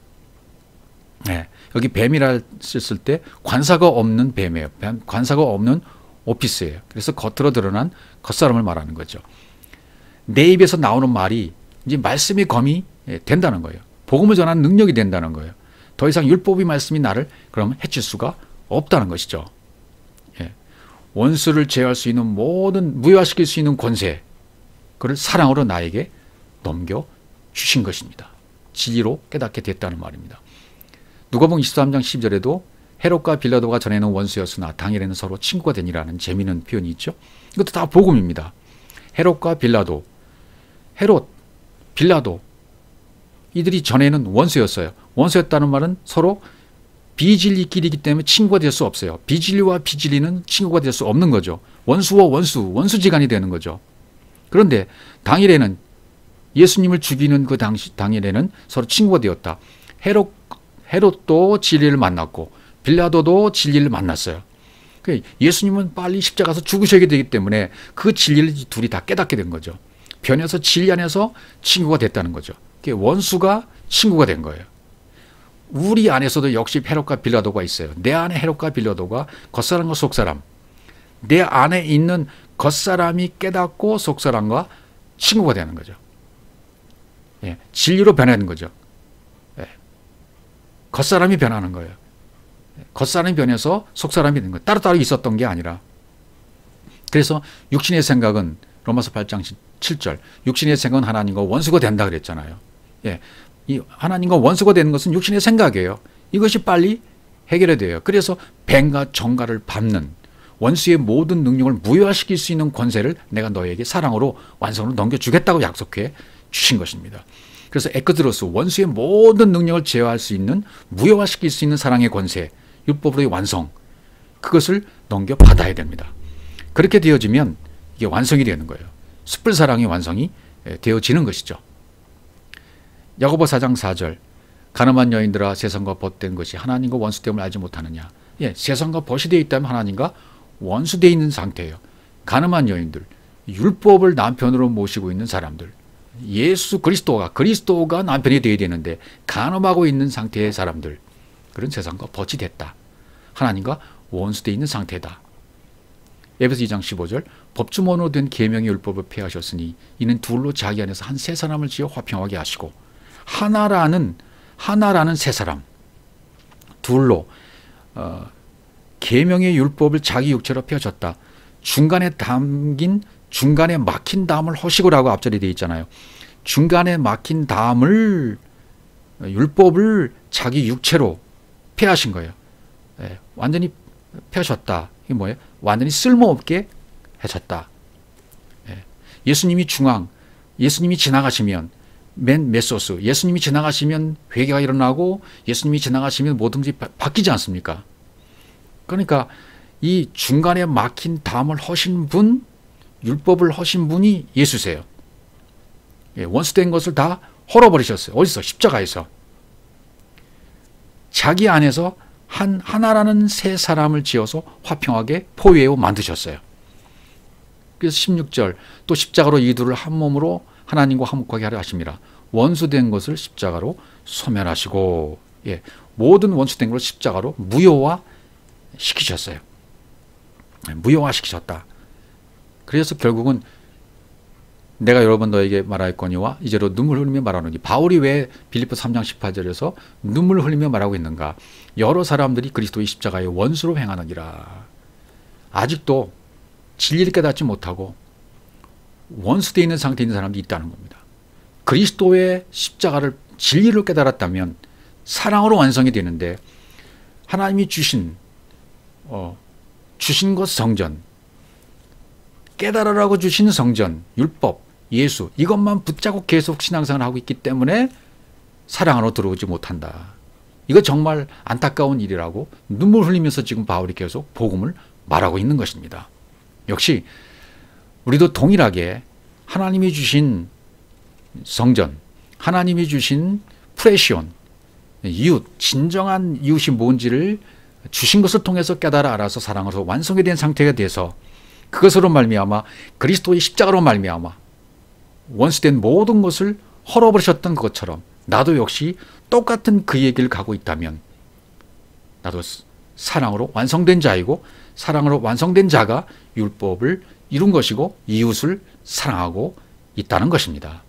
네, 여기 뱀이라 썼을 때 관사가 없는 뱀이에요. 관사가 없는 오피스예요. 그래서 겉으로 드러난 겉사람을 말하는 거죠. 내 입에서 나오는 말이 이제 말씀의 검이 된다는 거예요. 복음을 전하는 능력이 된다는 거예요. 더 이상 율법의 말씀이 나를 그럼 해칠 수가 없다는 것이죠. 예. 원수를 제어할 수 있는 모든 무효화시킬 수 있는 권세 그를 사랑으로 나에게 넘겨주신 것입니다. 진리로 깨닫게 됐다는 말입니다. 누가복음 23장 10절에도 헤롯과 빌라도가 전에는 원수였으나 당일에는 서로 친구가 되니라는 재미있는 표현이 있죠. 이것도 다 복음입니다. 헤롯과 빌라도, 헤롯, 빌라도 이들이 전에는 원수였어요. 원수였다는 말은 서로 비진리끼리이기 때문에 친구가 될 수 없어요. 비진리와 비진리는 친구가 될 수 없는 거죠. 원수와 원수지간이 되는 거죠. 그런데 당일에는 예수님을 죽이는 그 당일에는 서로 친구가 되었다. 헤롯도 진리를 만났고 빌라도도 진리를 만났어요. 예수님은 빨리 십자가에서 죽으셔야 되기 때문에 그 진리를 둘이 다 깨닫게 된 거죠. 변해서 진리 안에서 친구가 됐다는 거죠. 원수가 친구가 된 거예요. 우리 안에서도 역시 헤롯과 빌라도가 있어요. 내 안에 헤롯과 빌라도가 겉사람과 속사람, 내 안에 있는 겉사람이 깨닫고 속사람과 친구가 되는 거죠. 예, 진리로 변하는 거죠. 예, 겉사람이 변하는 거예요. 겉사람이 변해서 속사람이 되는 거예요. 따로따로 있었던 게 아니라. 그래서 육신의 생각은 로마서 8장 7절 육신의 생각은 하나님과 원수가 된다 그랬잖아요. 예, 이 하나님과 원수가 되는 것은 육신의 생각이에요. 이것이 빨리 해결해야 돼요. 그래서 뱀과 정갈을 밟는 원수의 모든 능력을 무효화시킬 수 있는 권세를 내가 너에게 사랑으로 완성으로 넘겨주겠다고 약속해 주신 것입니다. 그래서 에크드로스 원수의 모든 능력을 제어할 수 있는 무효화시킬 수 있는 사랑의 권세, 율법으로의 완성, 그것을 넘겨받아야 됩니다. 그렇게 되어지면 이게 완성이 되는 거예요. 숯불 사랑의 완성이 되어지는 것이죠. 야고보 4장 4절 가늠한 여인들아 세상과 벗된 것이 하나님과 원수됨을 알지 못하느냐. 예, 세상과 벗이 되어 있다면 하나님과 원수되어 있는 상태예요. 가늠한 여인들, 율법을 남편으로 모시고 있는 사람들, 예수 그리스도가 남편이 되어야 되는데 간음하고 있는 상태의 사람들, 그런 세상과 벗이 됐다. 하나님과 원수되어 있는 상태다. 에베소 2장 15절 법주문으로 된 계명의 율법을 폐하셨으니 이는 둘로 자기 안에서 한 세 사람을 지어 화평하게 하시고 하나라는 세 사람 둘로 계명의 율법을 자기 육체로 펴졌다. 중간에 담긴 중간에 막힌 담을 허시고라고 앞절에 되어 있잖아요. 중간에 막힌 담을 율법을 자기 육체로 폐하신 거예요. 예, 완전히 폐하셨다. 이게 뭐예요? 완전히 쓸모없게 하셨다. 예, 예수님이 중앙, 예수님이 지나가시면 맨 메소스, 예수님이 지나가시면 회개가 일어나고 예수님이 지나가시면 뭐든지 바뀌지 않습니까? 그러니까 이 중간에 막힌 담을 허신 분, 율법을 허신 분이 예수세요. 예, 원수된 것을 다 헐어버리셨어요. 어디서? 십자가에서. 자기 안에서 하나라는 새 사람을 지어서 화평하게 포유하고 만드셨어요. 그래서 16절 또 십자가로 이들을 한 몸으로 하나님과 화목하게 하려 하십니다. 원수된 것을 십자가로 소멸하시고, 예, 모든 원수된 것을 십자가로 무효화 시키셨어요. 무효화 시키셨다. 그래서 결국은 내가 여러 번 너에게 말하였거니와 이제로 눈물 흘리며 말하노니, 바울이 왜 빌립보 3장 18절에서 눈물 흘리며 말하고 있는가? 여러 사람들이 그리스도의 십자가의 원수로 행하느니라. 아직도 진리를 깨닫지 못하고 원수되어 있는 상태에 있는 사람들이 있다는 겁니다. 그리스도의 십자가를 진리를 깨달았다면 사랑으로 완성이 되는데, 하나님이 주신 것 성전, 깨달으라고 주신 성전, 율법, 예수, 이것만 붙잡고 계속 신앙생활을 하고 있기 때문에 사랑으로 들어오지 못한다. 이거 정말 안타까운 일이라고 눈물 흘리면서 지금 바울이 계속 복음을 말하고 있는 것입니다. 역시 우리도 동일하게 하나님이 주신 성전, 하나님이 주신 프레시온, 이웃, 진정한 이웃이 뭔지를 주신 것을 통해서 깨달아 알아서 사랑으로 완성이 된 상태가 돼서 그것으로 말미암아 그리스도의 십자가로 말미암아 원수된 모든 것을 헐어버리셨던 것처럼 나도 역시 똑같은 그 얘기를 가고 있다면 나도 사랑으로 완성된 자이고, 사랑으로 완성된 자가 율법을 이룬 것이고 이웃을 사랑하고 있다는 것입니다.